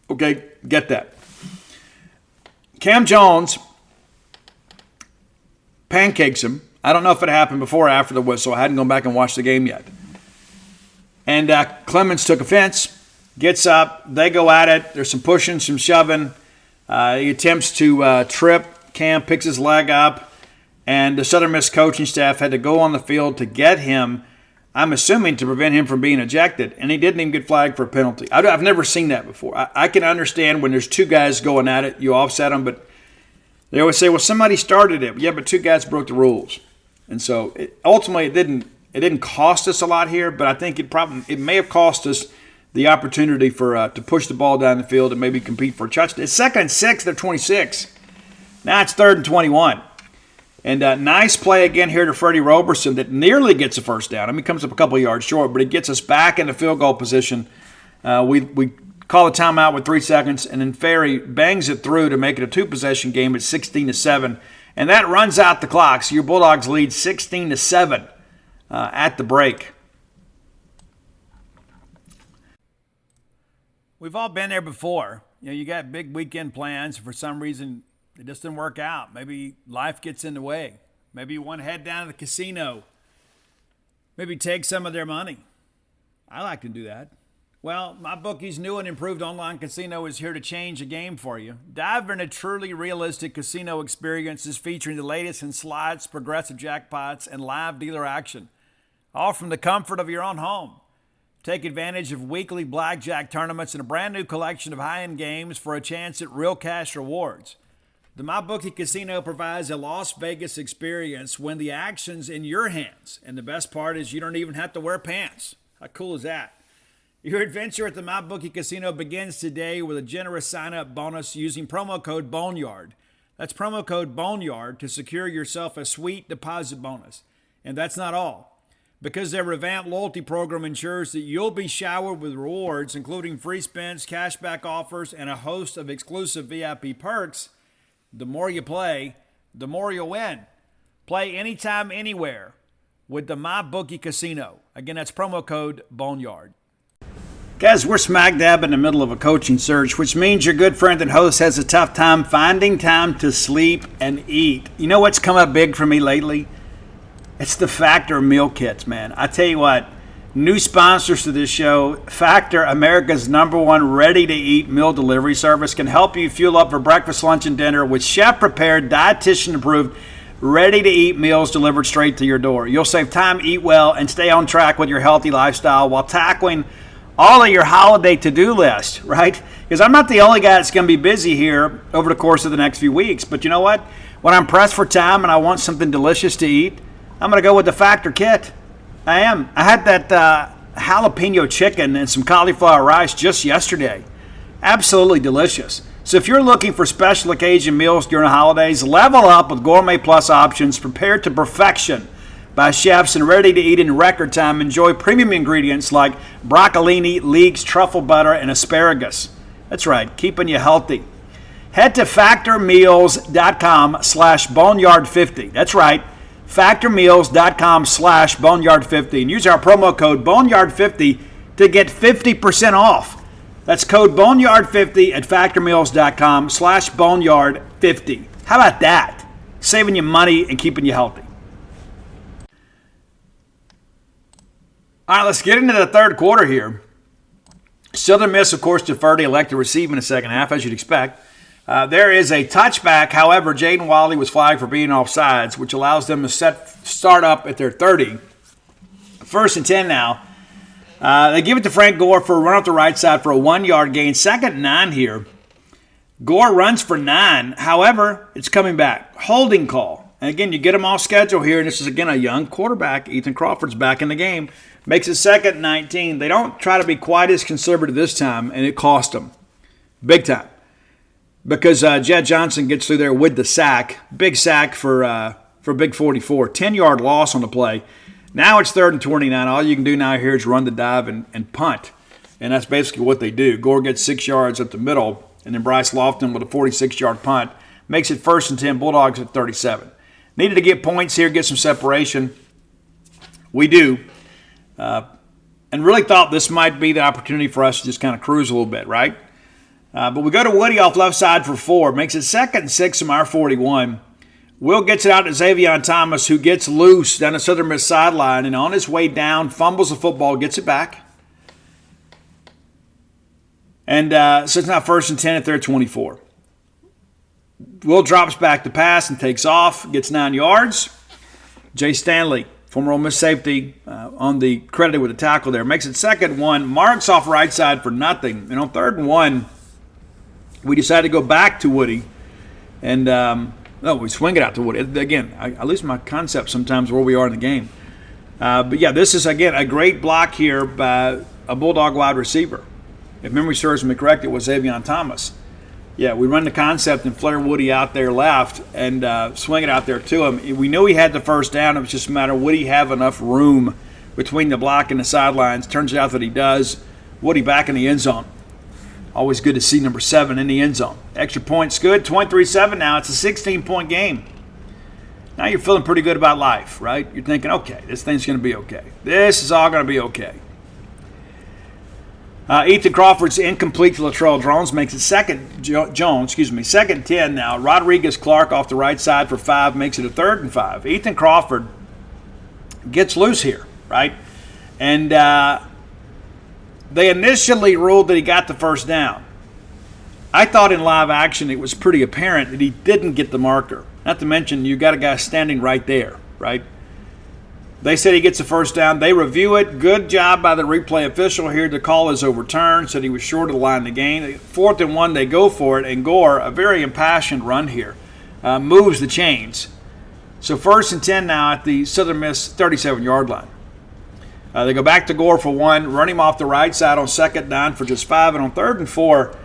Okay, get that. Cam Jones pancakes him. I don't know if it happened before or after the whistle. I hadn't gone back and watched the game yet. And Clemens took offense, gets up, they go at it. There's some pushing, some shoving. He attempts to trip. Cam picks his leg up, and the Southern Miss coaching staff had to go on the field to get him, I'm assuming to prevent him from being ejected, and he didn't even get flagged for a penalty. I've never seen that before. I can understand when there's 2 guys going at it, you offset them, but they always say, well, somebody started it. Yeah, but 2 guys broke the rules. And so ultimately it didn't cost us a lot here, but I think it may have cost us the opportunity for to push the ball down the field and maybe compete for a touchdown. It's 2nd and 6, they're 26. Now it's 3rd and 21. And nice play again here to Freddie Roberson that nearly gets a first down. I mean, comes up a couple of yards short, but it gets us back in the field goal position. We call a timeout with 3 seconds, and then Ferry bangs it through to make it a 2-possession game at 16-7. And that runs out the clock. So your Bulldogs lead 16-7 at the break. We've all been there before. You got big weekend plans. For some reason, it just didn't work out. Maybe life gets in the way. Maybe you want to head down to the casino. Maybe take some of their money. I like to do that. Well, MyBookie's new and improved online casino is here to change the game for you. Dive into truly realistic casino experiences featuring the latest in slots, progressive jackpots, and live dealer action, all from the comfort of your own home. Take advantage of weekly blackjack tournaments and a brand new collection of high-end games for a chance at real cash rewards. The MyBookie Casino provides a Las Vegas experience when the action's in your hands. And the best part is you don't even have to wear pants. How cool is that? Your adventure at the MyBookie Casino begins today with a generous sign-up bonus using promo code Boneyard. That's promo code Boneyard to secure yourself a sweet deposit bonus. And that's not all. Because their revamped loyalty program ensures that you'll be showered with rewards, including free spins, cashback offers, and a host of exclusive VIP perks, the more you play, the more you'll win. Play anytime, anywhere with the MyBookie Casino. Again, that's promo code Boneyard. Guys, we're smack dab in the middle of a coaching search, which means your good friend and host has a tough time finding time to sleep and eat. You know what's come up big for me lately? It's the Factor meal kits, man. I tell you what, New sponsors to this show, Factor, America's #1 ready-to-eat meal delivery service, can help you fuel up for breakfast, lunch, and dinner with chef-prepared, dietitian-approved, ready-to-eat meals delivered straight to your door. You'll save time, eat well, and stay on track with your healthy lifestyle while tackling all of your holiday to-do list, right? Because I'm not the only guy that's going to be busy here over the course of the next few weeks. But you know what? When I'm pressed for time and I want something delicious to eat, I'm going to go with the Factor kit. I am. I had that jalapeno chicken and some cauliflower rice just yesterday. Absolutely delicious. So if you're looking for special occasion meals during the holidays, level up with Gourmet Plus options prepared to perfection by chefs and ready to eat in record time. Enjoy premium ingredients like broccolini, leeks, truffle butter, and asparagus. That's right, keeping you healthy. Head to factormeals.com/boneyard50. That's right, factormeals.com/boneyard50 and use our promo code boneyard50 to get 50% off. That's code boneyard50 at factormeals.com/boneyard50. How about that? Saving you money and keeping you healthy. All right, let's get into the third quarter here. Southern Miss, of course, deferred to elect to receive in the second half, as you'd expect. There is a touchback. However, Jaden Wally was flagged for being offsides, which allows them to start up at their 30. First and 10 now. They give it to Frank Gore for a run off the right side for a 1-yard gain. 2nd and 9 here. Gore runs for 9. However, it's coming back. Holding call. And again, you get them off schedule here, and this is, again, a young quarterback. Ethan Crawford's back in the game. Makes it 2nd and 19. They don't try to be quite as conservative this time, and it cost them. Big time. Because Jed Johnson gets through there with the sack. Big sack for Big 44. 10-yard loss on the play. Now it's 3rd and 29. All you can do now here is run the dive and punt. And that's basically what they do. Gore gets 6 yards up the middle, and then Bryce Lofton with a 46-yard punt. Makes it 1st and 10. Bulldogs at 37. Needed to get points here, get some separation. We do. And really thought this might be the opportunity for us to just kind of cruise a little bit, right? But we go to Woody off left side for 4. Makes it 2nd and 6 from our 41. Will gets it out to Xavier Thomas, who gets loose down the Southern Miss sideline, and on his way down, fumbles the football, gets it back. And so it's now 1st and 10 at their 24. Will drops back to pass and takes off, gets 9 yards. Jay Stanley, former Ole Miss safety, on the credited with a tackle there. Makes it 2nd and 1. Marks off right side for nothing. And on 3rd and 1, we decided to go back to Woody. And, we swing it out to Woody. Again, I lose my concept sometimes where we are in the game. But, yeah, this is, again, a great block here by a Bulldog wide receiver. If memory serves me correct, it was Xavier Thomas. Yeah, we run the concept and flare Woody out there left and swing it out there to him. We knew he had the first down. It was just a matter of would he have enough room between the block and the sidelines. Turns out that he does. Woody back in the end zone. Always good to see number 7 in the end zone. Extra points good. 23-7 now. It's a 16-point game. Now you're feeling pretty good about life, right? You're thinking, okay, this thing's going to be okay. This is all going to be okay. Ethan Crawford's incomplete to Latrell Jones makes it 2nd and 10 now. Rodriguez Clark off the right side for 5 makes it a 3rd and 5. Ethan Crawford gets loose here, right? And they initially ruled that he got the first down. I thought in live action it was pretty apparent that he didn't get the marker. Not to mention you got a guy standing right there, right? They said he gets the first down. They review it. Good job by the replay official here. The call is overturned. Said he was short of the line of the game. 4th and 1, they go for it. And Gore, a very impassioned run here, moves the chains. So 1st and 10 now at the Southern Miss 37-yard line. They go back to Gore for 1. Run him off the right side on 2nd down for just 5. And on 3rd and 4,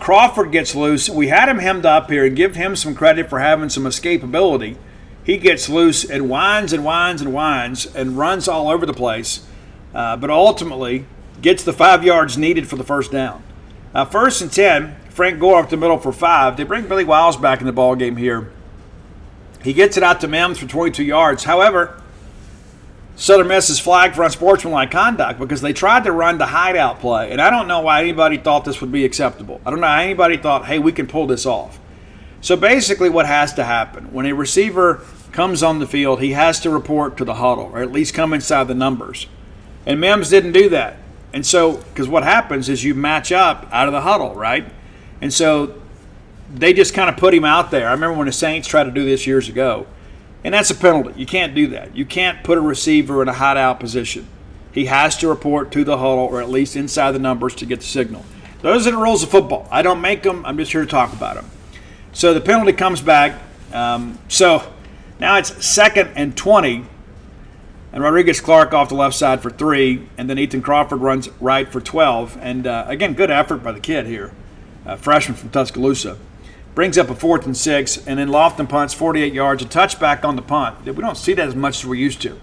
Crawford gets loose. We had him hemmed up here and give him some credit for having some escapability. He gets loose and whines and whines and whines and runs all over the place, but ultimately gets the 5 yards needed for the first down. 1st and 10, Frank Gore up the middle for 5. They bring Billy Wiles back in the ballgame here. He gets it out to Mims for 22 yards. However, Southern Miss is flagged for unsportsmanlike conduct because they tried to run the hideout play, and I don't know why anybody thought this would be acceptable. I don't know how anybody thought, hey, we can pull this off. So basically what has to happen, when a receiver comes on the field, he has to report to the huddle, or at least come inside the numbers. And Mims didn't do that. And so, because what happens is you match up out of the huddle, right? And so they just kind of put him out there. I remember when the Saints tried to do this years ago. And that's a penalty. You can't do that. You can't put a receiver in a hideout position. He has to report to the huddle or at least inside the numbers to get the signal. Those are the rules of football. I don't make them. I'm just here to talk about them. So the penalty comes back. So now it's 2nd and 20. And Rodriguez-Clark off the left side for 3. And then Ethan Crawford runs right for 12. And again, good effort by the kid here. Freshman from Tuscaloosa. Brings up a 4th and 6. And then Lofton punts 48 yards. A touchback on the punt. We don't see that as much as we used to.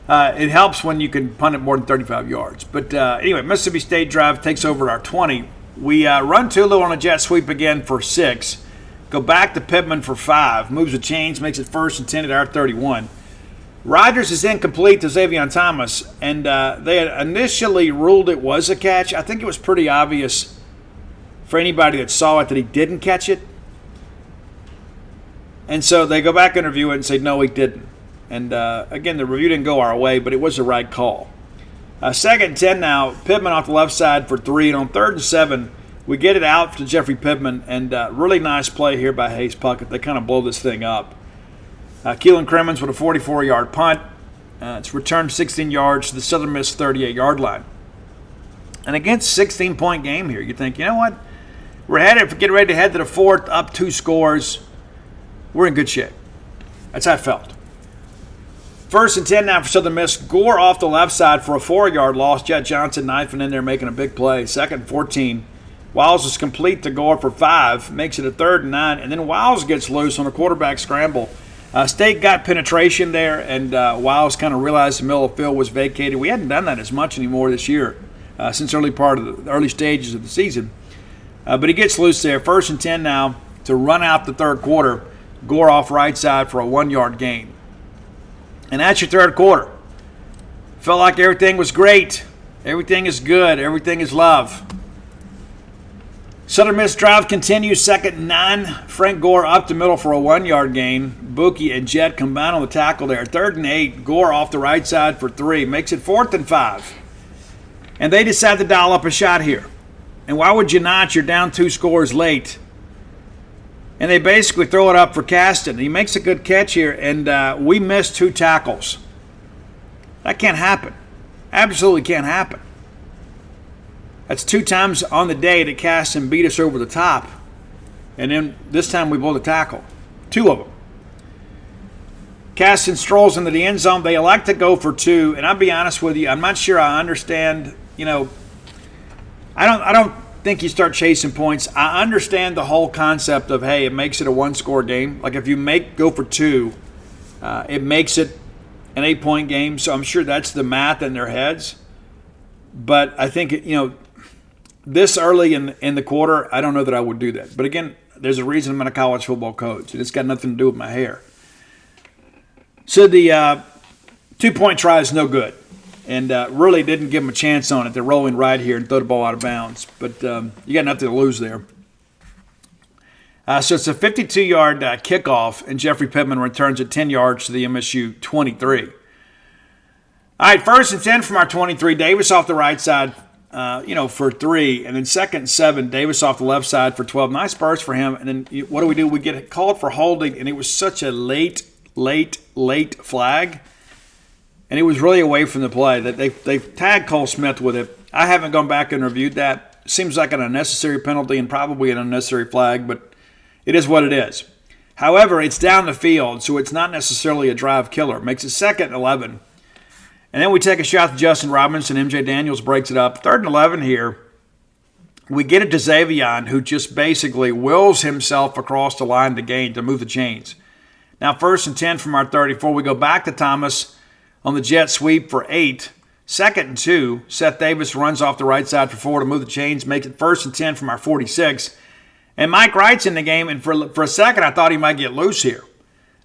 It helps when you can punt it more than 35 yards. But anyway, Mississippi State drive takes over our 20. We run Tulu on a jet sweep again for 6. Go back to Pittman for 5. Moves the chains, makes it 1st and 10 at our 31. Rodgers is incomplete to Xavier Thomas. And they had initially ruled it was a catch. I think it was pretty obvious for anybody that saw it that he didn't catch it. And so they go back and review it and say, no, he didn't. And again, the review didn't go our way, but it was the right call. 2nd and 10 now, Pittman off the left side for 3. And on 3rd and 7, we get it out to Jeffrey Pittman. And really nice play here by Hayes Puckett. They kind of blow this thing up. Keelan Crimmins with a 44-yard punt. It's returned 16 yards to the Southern Miss 38-yard line. And against a 16-point game here, you think, you know what? We're getting ready to head to the 4th, up 2 scores. We're in good shape. That's how I felt. 1st and 10 now for Southern Miss. Gore off the left side for a 4-yard loss. Jet Johnson knifing in there, making a big play. 2nd and 14. Wiles is complete to Gore for 5. Makes it a 3rd and 9. And then Wiles gets loose on a quarterback scramble. State got penetration there, and Wiles kind of realized the middle of the field was vacated. We hadn't done that as much anymore this year since the early stages of the season. But he gets loose there. 1st and 10 now to run out the 3rd quarter. Gore off right side for a 1-yard gain. And that's your 3rd quarter. Felt like everything was great. Everything is good. Everything is love. Southern Miss drive continues. 2nd and 9. Frank Gore up the middle for a 1-yard gain. Buki and Jet combine on the tackle there. 3rd and 8. Gore off the right side for 3. Makes it 4th and 5. And they decide to dial up a shot here. And why would you not? You're down 2 scores late. And they basically throw it up for Caston. He makes a good catch here, and we miss 2 tackles. That can't happen. Absolutely can't happen. That's 2 times on the day that Caston beat us over the top. And then this time we blow the tackle. 2 of them. Caston strolls into the end zone. They elect to go for 2. And I'll be honest with you, I'm not sure I understand, I don't think you start chasing points. I understand the whole concept of, hey, it makes it a 1-score game. Like if you go for 2, it makes it an 8-point game. So I'm sure that's the math in their heads. But I think, this early in the quarter, I don't know that I would do that. But again, there's a reason I'm a college football coach, and it's got nothing to do with my hair. So the 2-point try is no good. And really didn't give them a chance on it. They're rolling right here and throw the ball out of bounds. But you got nothing to lose there. So it's a 52-yard kickoff, and Jeffrey Pittman returns it 10 yards to the MSU 23. All right, 1st and 10 from our 23. Davis off the right side, for 3. And then 2nd and 7, Davis off the left side for 12. Nice burst for him. And then what do? We get called for holding, and it was such a late flag. And it was really away from the play. That they tagged Cole Smith with it. I haven't gone back and reviewed that. Seems like an unnecessary penalty and probably an unnecessary flag, but it is what it is. However, it's down the field, so it's not necessarily a drive killer. It makes it 2nd and 11. And then we take a shot to Justin Robinson. MJ Daniels breaks it up. 3rd and 11 here. We get it to Xavier, who just basically wills himself across the line to gain, to move the chains. Now 1st and 10 from our 34. We go back to Thomas on the jet sweep for 8. 2nd and 2. Seth Davis runs off the right side for 4 to move the chains. Makes it 1st and 10 from our 46. And Mike Wright's in the game. And for a second, I thought he might get loose here.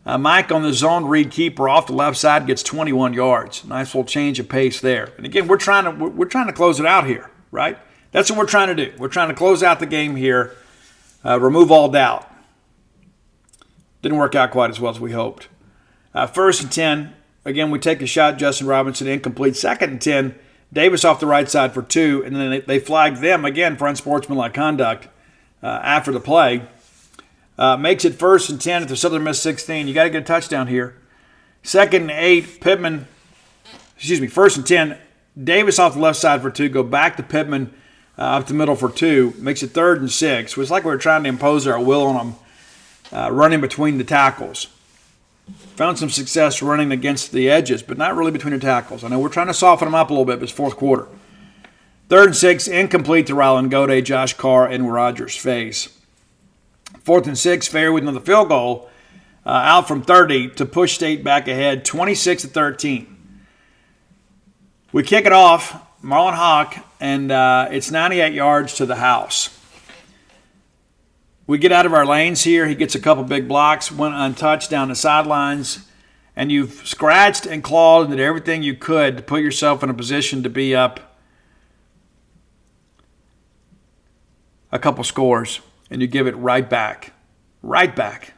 Mike on the zone read keeper off the left side gets 21 yards. Nice little change of pace there. And again, we're trying to close it out here, right? That's what we're trying to do. We're trying to close out the game here, remove all doubt. Didn't work out quite as well as we hoped. 1st and 10. again, we take a shot. Justin Robinson incomplete. 2nd and 10. Davis off the right side for 2, and then they flag them again for unsportsmanlike conduct after the play. Makes it 1st and 10 at the Southern Miss 16. You got to get a touchdown here. 2nd and 8. 1st and 10. Davis off the left side for 2. Go back to Pittman up the middle for 2. Makes it 3rd and 6. It's like we were trying to impose our will on them, running between the tackles. Found some success running against the edges, but not really between the tackles. I know we're trying to soften them up a little bit, but it's 4th quarter. 3rd and 6, incomplete to Ryland Gode, Josh Carr, and Rogers face. 4th and 6, fair with another field goal, out from 30 to push State back ahead, 26-13. We kick it off, Marlon Hawk, and it's 98 yards to the house. We get out of our lanes here. He gets a couple big blocks, went untouched down the sidelines, and you've scratched and clawed and did everything you could to put yourself in a position to be up a couple scores, and you give it right back. Right back.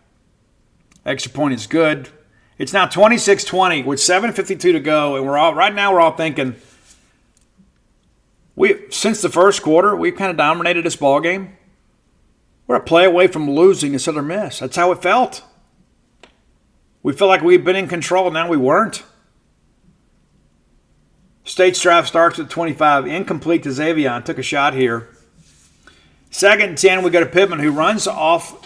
Extra point is good. It's now 26-20 with 7:52 to go, and we're all thinking, since the first quarter, we've kind of dominated this ball game. We're a play away from losing to Southern Miss. That's how it felt. We felt like we'd been in control. Now we weren't. State's drive starts at 25. Incomplete to Xavion. Took a shot here. 2nd and 10. We go to Pittman, who runs off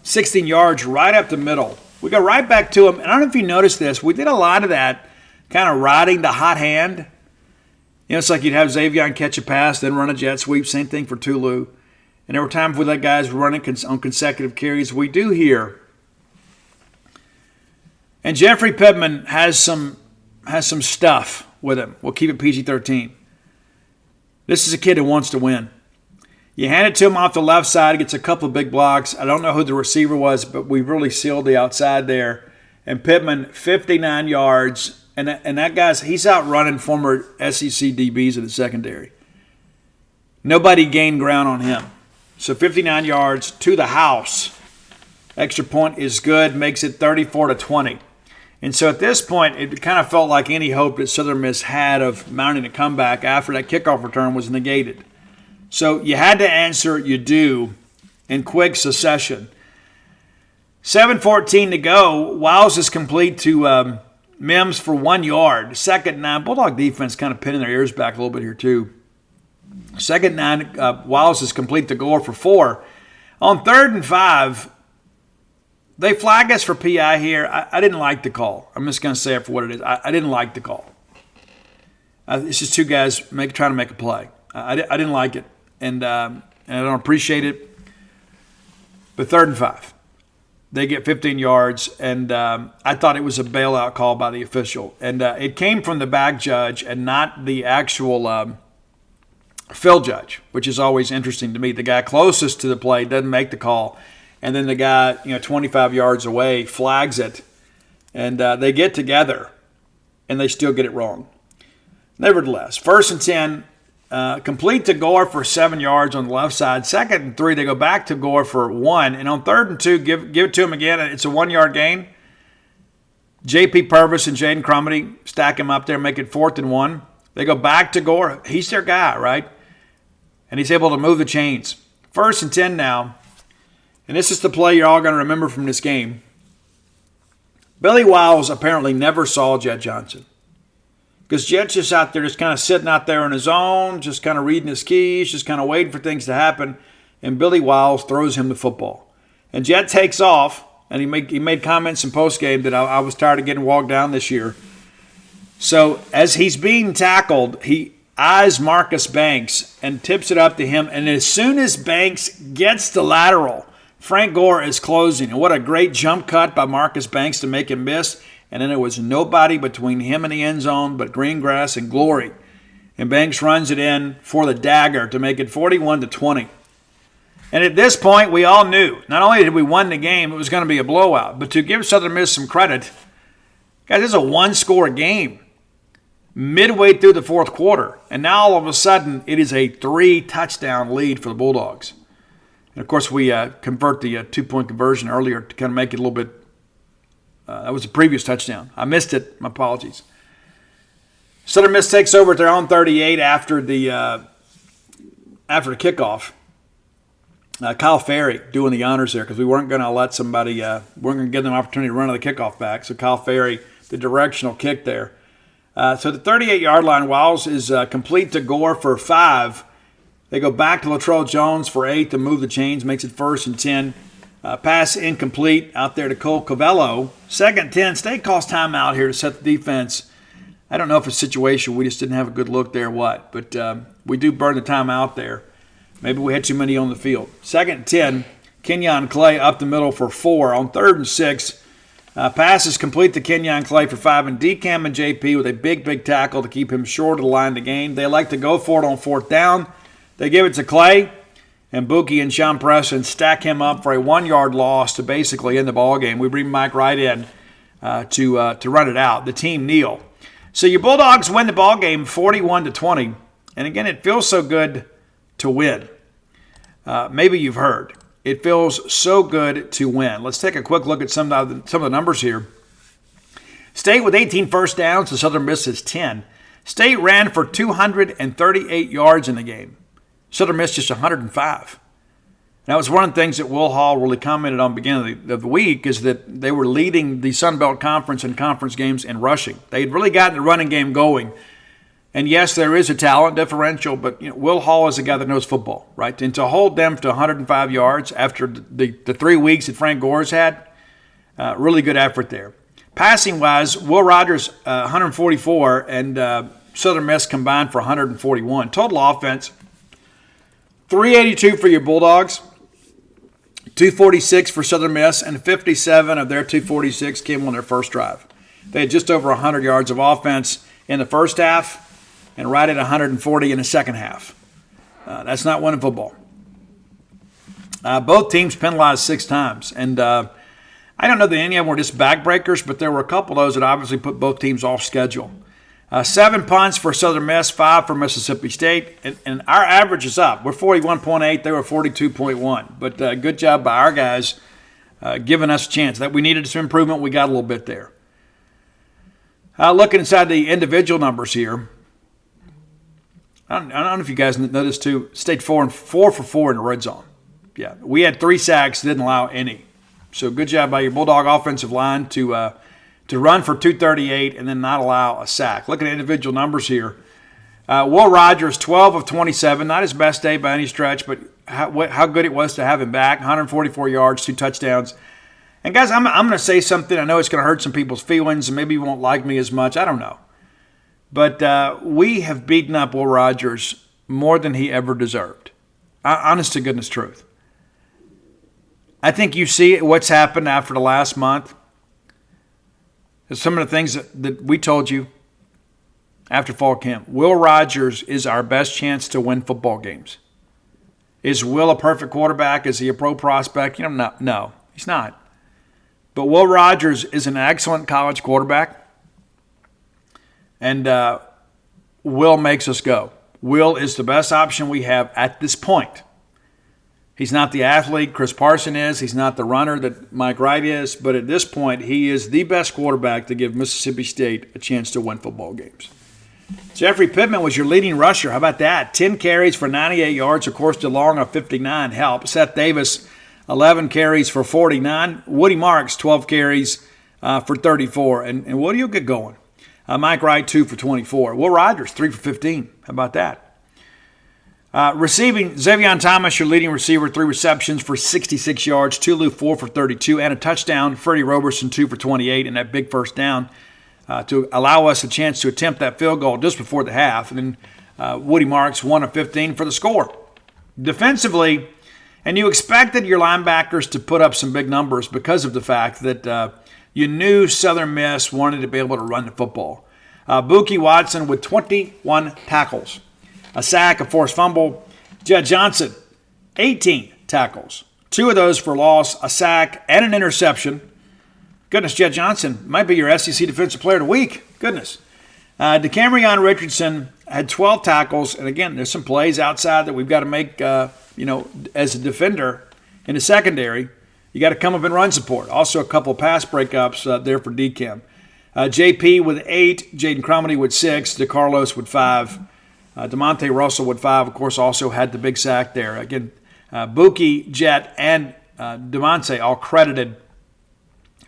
16 yards right up the middle. We go right back to him. And I don't know if you noticed this. We did a lot of that kind of riding the hot hand. It's like you'd have Xavion catch a pass, then run a jet sweep. Same thing for Tulu. And there were times we let guys run it on consecutive carries. We do here. And Jeffrey Pittman has some stuff with him. We'll keep it PG-13. This is a kid who wants to win. You hand it to him off the left side. He gets a couple of big blocks. I don't know who the receiver was, but we really sealed the outside there. And Pittman, 59 yards. And that guy's, he's out running former SEC DBs in the secondary. Nobody gained ground on him. So 59 yards to the house. Extra point is good, makes it 34-20. And so at this point, it kind of felt like any hope that Southern Miss had of mounting a comeback after that kickoff return was negated. So you had to answer, you do, in quick succession. 7:14 to go. Wiles is complete to Mims for 1 yard. 2nd and 9. Bulldog defense kind of pinning their ears back a little bit here too. 2nd and 9, Wiles is complete to Gore for 4. On 3rd and 5, they flag us for PI here. I didn't like the call. I'm just going to say it for what it is. I didn't like the call. It's just two guys trying to make a play. I didn't like it, and I don't appreciate it. But 3rd and 5. They get 15 yards, and I thought it was a bailout call by the official. And it came from the back judge and not the actual field judge, which is always interesting to me. The guy closest to the play doesn't make the call, and then the guy 25 yards away flags it, and they get together, and they still get it wrong. Nevertheless, 1st and 10, complete to Gore for 7 yards on the left side. 2nd and 3, they go back to Gore for 1. And on 3rd and 2, give it to him again. It's a 1 yard gain. J.P. Purvis and Jaden Crumity stack him up there, make it 4th and 1. They go back to Gore. He's their guy, right? And he's able to move the chains. 1st and 10 now. And this is the play you're all going to remember from this game. Billy Wiles apparently never saw Jet Johnson. Because Jet's just out there, just kind of sitting out there on his own, just kind of reading his keys, just kind of waiting for things to happen. And Billy Wiles throws him the football. And Jet takes off, and he made comments in postgame that I was tired of getting walked down this year. So as he's being tackled, he eyes Marcus Banks and tips it up to him. And as soon as Banks gets the lateral, Frank Gore is closing. And what a great jump cut by Marcus Banks to make him miss. And then there was nobody between him and the end zone but green grass and glory. And Banks runs it in for the dagger to make it 41-20. And at this point, we all knew, not only did we win the game, it was going to be a blowout. But to give Southern Miss some credit, guys, this is a one-score game midway through the 4th quarter. And now all of a sudden, it is a 3-touchdown lead for the Bulldogs. And, of course, we convert the 2-point conversion earlier to kind of make it a little bit That was the previous touchdown. I missed it. My apologies. Southern Miss takes over at their own 38 after the kickoff. Kyle Ferry doing the honors there because we weren't going to let somebody, weren't going to give them an opportunity to run the kickoff back. So Kyle Ferry, the directional kick there. So the 38-yard line, Wiles is complete to Gore for 5. They go back to Latrell Jones for 8 to move the chains, makes it 1st and 10. Pass incomplete out there to Cole Covello. 2nd and 10. State calls timeout here to set the defense. I don't know if it's a situation we just didn't have a good look there or what, but we do burn the timeout there. Maybe we had too many on the field. 2nd and 10. Kenyon Clay up the middle for 4. On 3rd and 6. Pass is complete to Kenyon Clay for 5. And DCAM and JP with a big tackle to keep him short of the line of the game. They like to go for it on 4th down. They give it to Clay. And Buki and Sean Preston stack him up for a 1-yard loss to basically end the ball game. We bring Mike right in to run it out. The team kneel. So your Bulldogs win the ball game 41-20. And again, it feels so good to win. Maybe you've heard. It feels so good to win. Let's take a quick look at some of the numbers here. State with 18 first downs, and Southern Miss is 10. State ran for 238 yards in the game. Southern Miss just 105. That was one of the things that Will Hall really commented on the beginning of the week is that they were leading the Sun Belt Conference and conference games in rushing. They had really gotten the running game going. And yes, there is a talent differential, but Will Hall is a guy that knows football, right? And to hold them to 105 yards after the 3 weeks that Frank Gore's had, really good effort there. Passing-wise, Will Rogers, 144, and Southern Miss combined for 141. Total offense, 382 for your Bulldogs, 246 for Southern Miss, and 57 of their 246 came on their first drive. They had just over 100 yards of offense in the first half and right at 140 in the second half. That's not winning football. Both teams penalized 6 times. And I don't know that any of them were just backbreakers, but there were a couple of those that obviously put both teams off schedule. 7 punts for Southern Miss, 5 for Mississippi State. And our average is up. We're 41.8. They were 42.1. But good job by our guys giving us a chance. That we needed some improvement. We got a little bit there. Looking inside the individual numbers here. I don't know if you guys noticed too. State 4 for 4 in the red zone. Yeah, we had 3 sacks, didn't allow any. So good job by your Bulldog offensive line to run for 238 and then not allow a sack. Looking at individual numbers here. Will Rogers, 12 of 27, not his best day by any stretch, but how good it was to have him back. 144 yards, 2 touchdowns. And guys, I'm going to say something. I know it's going to hurt some people's feelings, and maybe you won't like me as much. I don't know. But we have beaten up Will Rogers more than he ever deserved. Honest to goodness truth. I think you see what's happened after the last month. Some of the things that we told you after fall camp. Will Rogers is our best chance to win football games. Is Will a perfect quarterback? Is he a pro prospect? No, he's not. But Will Rogers is an excellent college quarterback. And Will makes us go. Will is the best option we have at this point. He's not the athlete Chris Parson is. He's not the runner that Mike Wright is. But at this point, he is the best quarterback to give Mississippi State a chance to win football games. Jeffrey Pittman was your leading rusher. How about that? 10 carries for 98 yards. Of course, DeLong of 59 helped. Seth Davis, 11 carries for 49. Woody Marks, 12 carries for 34. And Woody will get going. Mike Wright, 2 for 24. Will Rogers, 3 for 15. How about that? Receiving, Xavier Thomas, your leading receiver, 3 receptions for 66 yards. Tulu, 4 for 32, and a touchdown. Freddie Roberson, 2 for 28, and that big first down to allow us a chance to attempt that field goal just before the half. And then Woody Marks, 1 of 15 for the score. Defensively, and you expected your linebackers to put up some big numbers because of the fact that you knew Southern Miss wanted to be able to run the football. Buki Watson with 21 tackles. A sack, a forced fumble. Jed Johnson, 18 tackles. 2 of those for loss, a sack, and an interception. Goodness, Jed Johnson might be your SEC Defensive Player of the Week. Goodness. DeCamerion Richardson had 12 tackles. And again, there's some plays outside that we've got to make, as a defender in the secondary. You got to come up and run support. Also a couple of pass breakups there for DCAM. JP with 8, Jaden Cromedy with 6, DeCarlos with 5, DeMonte Russell with 5, of course, also had the big sack there. Again, Buki, Jet, and DeMonte all credited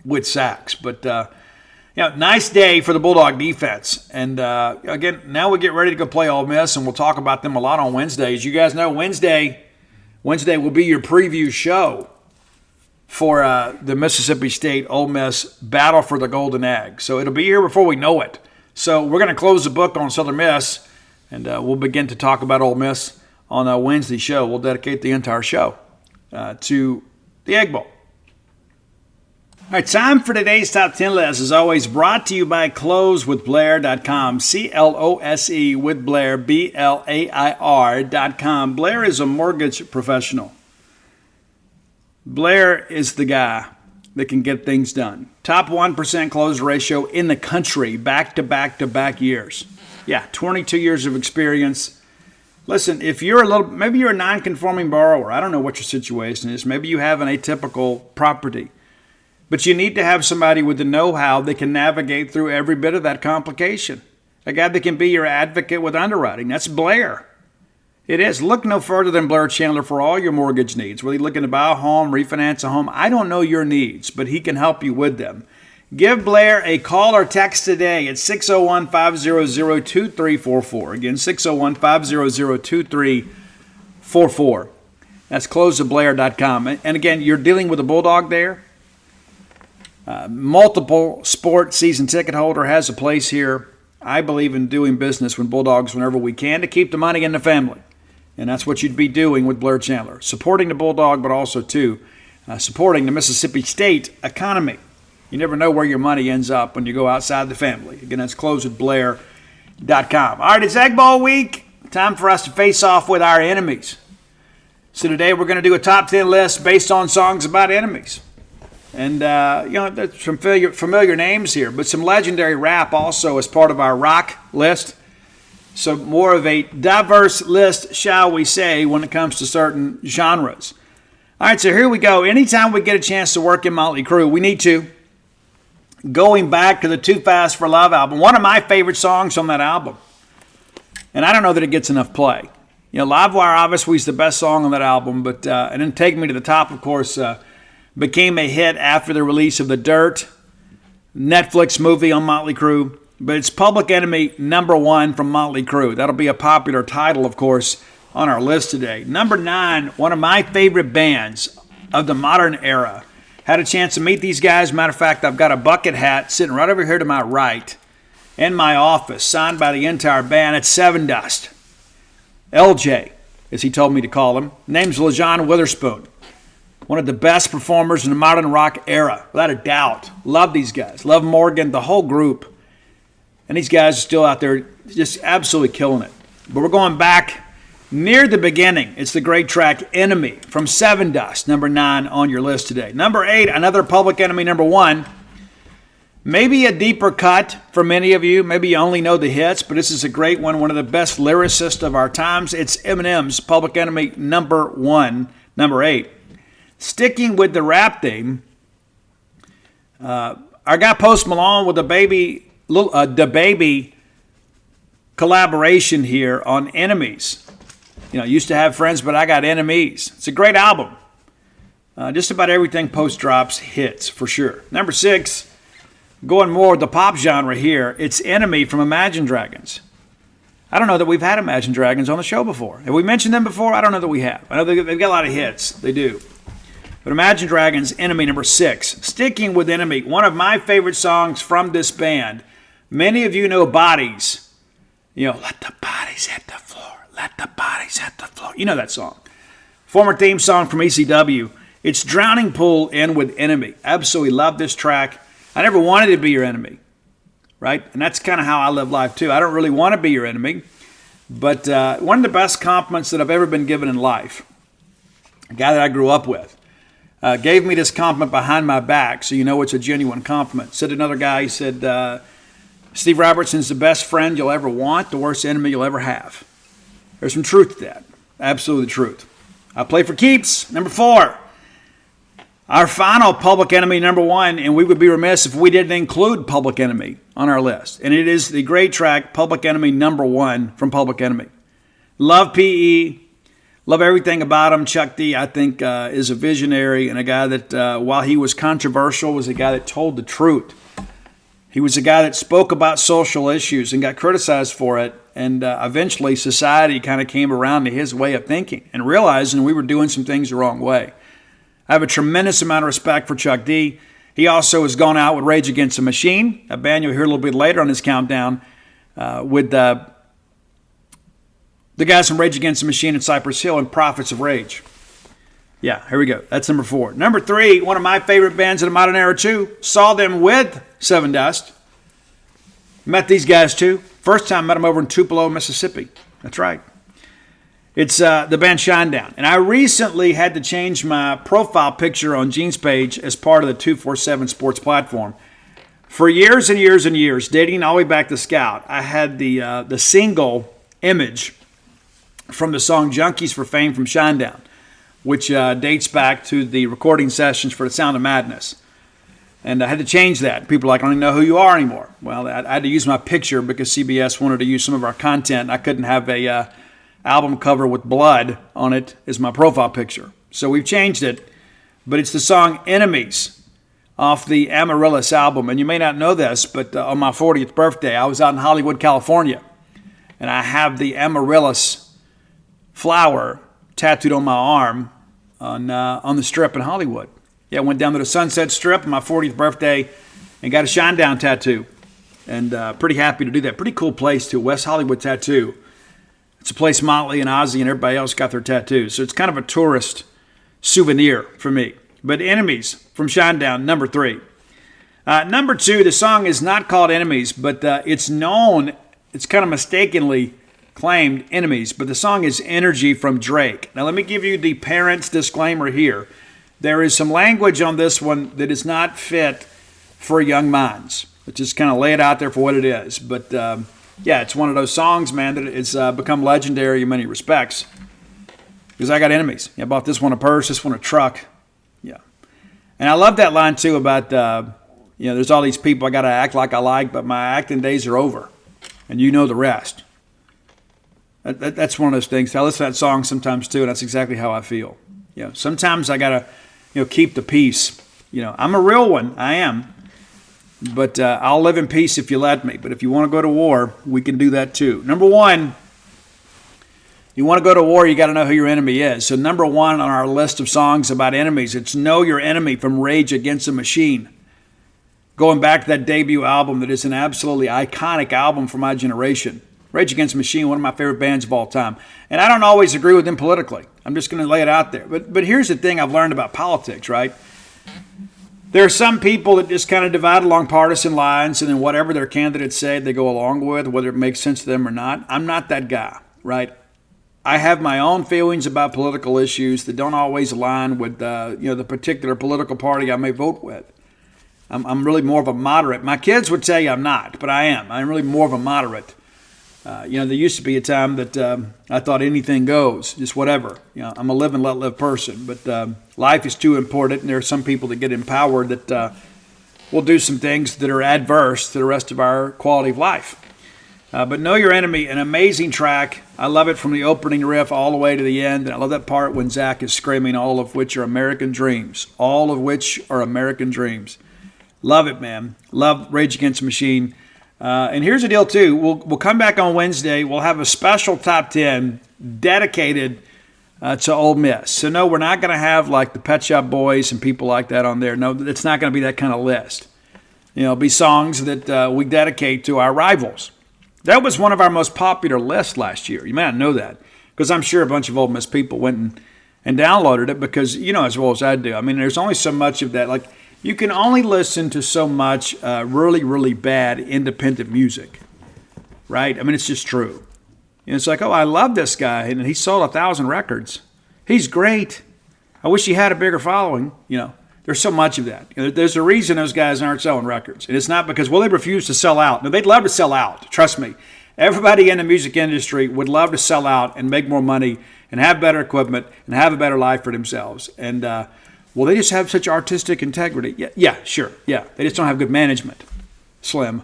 with sacks. But, nice day for the Bulldog defense. And, again, now we get ready to go play Ole Miss, and we'll talk about them a lot on Wednesday. As you guys know, Wednesday will be your preview show for the Mississippi State Ole Miss battle for the Golden Egg. So it'll be here before we know it. So we're going to close the book on Southern Miss, and we'll begin to talk about Ole Miss on a Wednesday show. We'll dedicate the entire show to the Egg Bowl. All right, time for today's Top 10 list, as always, brought to you by closewithblair.com, C-L-O-S-E with Blair, B-L-A-I-R.com. Blair is a mortgage professional. Blair is the guy that can get things done. Top 1% close ratio in the country, back-to-back-to-back years. Yeah, 22 years of experience. Listen, if you're maybe you're a non-conforming borrower. I don't know what your situation is. Maybe you have an atypical property. But you need to have somebody with the know-how that can navigate through every bit of that complication. A guy that can be your advocate with underwriting. That's Blair. It is. Look no further than Blair Chandler for all your mortgage needs. Whether you're looking to buy a home, refinance a home, I don't know your needs, but he can help you with them. Give Blair a call or text today at 601-500-2344. Again, 601-500-2344. That's closewithblair.com. And again, you're dealing with a Bulldog there. Multiple sport season ticket holder has a place here. I believe in doing business with Bulldogs whenever we can to keep the money in the family. And that's what you'd be doing with Blair Chandler. Supporting the Bulldog, but also, too, supporting the Mississippi State economy. You never know where your money ends up when you go outside the family. Again, that's closewithblair.com. All right, it's Egg Bowl week. Time for us to face off with our enemies. So today we're going to do a top 10 list based on songs about enemies. And, there's some familiar names here, but some legendary rap also as part of our rock list. So more of a diverse list, shall we say, when it comes to certain genres. All right, so here we go. Anytime we get a chance to work in Motley Crue, we need to. Going back to the Too Fast for Love album, one of my favorite songs on that album. And I don't know that it gets enough play. Livewire obviously is the best song on that album, but and then Take Me to the Top, of course, became a hit after the release of The Dirt, Netflix movie on Motley Crue. But it's Public Enemy #1 from Motley Crue. That'll be a popular title, of course, on our list today. Number 9, one of my favorite bands of the modern era. Had a chance to meet these guys. Matter of fact, I've got a bucket hat sitting right over here to my right in my office, signed by the entire band. It's Seven Dust. LJ, as he told me to call him. Name's LaJohn Witherspoon. One of the best performers in the modern rock era, without a doubt. Love these guys. Love Morgan, the whole group. And these guys are still out there just absolutely killing it. But we're going back near the beginning. It's the great track Enemy from Seven Dust, number 9 on your list today. Number 8, another Public Enemy #1. Maybe a deeper cut for many of you. Maybe you only know the hits, but this is a great one. One of the best lyricists of our times. It's Eminem's Public Enemy #1, number 8. Sticking with the rap theme, our guy Post Malone with the Baby collaboration here on Enemies. Used to have friends, but I got enemies. It's a great album. Just about everything Post drops hits, for sure. Number 6, going more with the pop genre here, it's Enemy from Imagine Dragons. I don't know that we've had Imagine Dragons on the show before. Have we mentioned them before? I don't know that we have. I know they've got a lot of hits. They do. But Imagine Dragons, Enemy, number 6. Sticking with Enemy, one of my favorite songs from this band. Many of you know Bodies. Let the bodies hit the floor. Let the bodies hit the floor. You know that song. Former theme song from ECW. It's Drowning Pool in with Enemy. Absolutely love this track. I never wanted to be your enemy, right? And that's kind of how I live life too. I don't really want to be your enemy. But one of the best compliments that I've ever been given in life, a guy that I grew up with, gave me this compliment behind my back, so you know it's a genuine compliment. Said another guy, he said, Steve Robertson's the best friend you'll ever want, the worst enemy you'll ever have. There's some truth to that. Absolutely truth. I play for keeps. Number 4. Our final Public Enemy number one, and we would be remiss if we didn't include Public Enemy on our list. And it is the great track Public Enemy number one from Public Enemy. Love PE. Love everything about him. Chuck D, I think, is a visionary and a guy that, while he was controversial, was a guy that told the truth. He was a guy that spoke about social issues and got criticized for it. And eventually society kind of came around to his way of thinking and realizing we were doing some things the wrong way. I have a tremendous amount of respect for Chuck D. He also has gone out with Rage Against the Machine, a band you'll hear a little bit later on this countdown, with the guys from Rage Against the Machine and Cypress Hill and Prophets of Rage. Yeah, here we go. That's number four. Number three, one of my favorite bands of the modern era too. Saw them with Seven Dust. Met these guys too. First time met them over in Tupelo, Mississippi. That's right. It's the band Shinedown. And I recently had to change my profile picture on Gene's page as part of the 247 Sports platform. For years and years and years, dating all the way back to Scout, I had the single image from the song Junkies for Fame from Shinedown, which dates back to the recording sessions for The Sound of Madness. And I had to change that. People are like, I don't even know who you are anymore. Well, I had to use my picture because CBS wanted to use some of our content. I couldn't have a album cover with blood on it as my profile picture. So we've changed it. But it's the song Enemies off the Amaryllis album. And you may not know this, but on my 40th birthday, I was out in Hollywood, California. And I have the Amaryllis flower tattooed on my arm on the Strip in Hollywood. Yeah, I went down to the Sunset Strip on my 40th birthday and got a Shinedown tattoo. And pretty happy to do that. Pretty cool place, too. West Hollywood Tattoo. It's a place Motley and Ozzy and everybody else got their tattoos. So it's kind of a tourist souvenir for me. But Enemies from Shinedown, number three. Number two, the song is not called Enemies, but it's known, it's kind of mistakenly claimed Enemies, but the song is Energy from Drake. Now let me give you the parents' disclaimer here. There is some language on this one that is not fit for young minds. Let's just kind of lay it out there for what it is. But yeah, it's one of those songs, man, that it's become legendary in many respects. Because I got enemies. I bought this one a purse, this one a truck. Yeah. And I love that line, too, about, there's all these people I got to act like I like, but my acting days are over. And you know the rest. That's one of those things. I listen to that song sometimes, too, and that's exactly how I feel. Sometimes I got to, keep the peace. I'm a real one. I am. But I'll live in peace if you let me. But if you want to go to war, we can do that too. Number one, you want to go to war, you got to know who your enemy is. So number one on our list of songs about enemies, it's Know Your Enemy from Rage Against the Machine. Going back to that debut album that is an absolutely iconic album for my generation. Rage Against the Machine, one of my favorite bands of all time. And I don't always agree with them politically. I'm just going to lay it out there. But here's the thing I've learned about politics, right? There are some people that just kind of divide along partisan lines, and then whatever their candidates say, they go along with, whether it makes sense to them or not. I'm not that guy, right? I have my own feelings about political issues that don't always align with, the particular political party I may vote with. I'm really more of a moderate. My kids would tell you I'm not, but I am. I'm really more of a moderate. There used to be a time that I thought anything goes, just whatever. I'm a live and let live person, but life is too important, and there are some people that get empowered that will do some things that are adverse to the rest of our quality of life. But Know Your Enemy, an amazing track. I love it from the opening riff all the way to the end, and I love that part when Zach is screaming, all of which are American dreams. All of which are American dreams. Love it, man. Love Rage Against the Machine. And here's the deal, too. We'll come back on Wednesday. We'll have a special top 10 dedicated to Ole Miss. So, no, we're not going to have, like, the Pet Shop Boys and people like that on there. No, it's not going to be that kind of list. It'll be songs that we dedicate to our rivals. That was one of our most popular lists last year. You may not know that because I'm sure a bunch of Ole Miss people went and downloaded it because, as well as I do. I mean, there's only so much of that. Like, you can only listen to so much really, really bad independent music, right? I mean, it's just true. It's like, oh, I love this guy, and he sold 1,000 records. He's great. I wish he had a bigger following. There's so much of that. There's a reason those guys aren't selling records, and it's not because, they refuse to sell out. No, they'd love to sell out. Trust me. Everybody in the music industry would love to sell out and make more money and have better equipment and have a better life for themselves. And Well, they just have such artistic integrity. Yeah, sure. Yeah, they just don't have good management. Slim.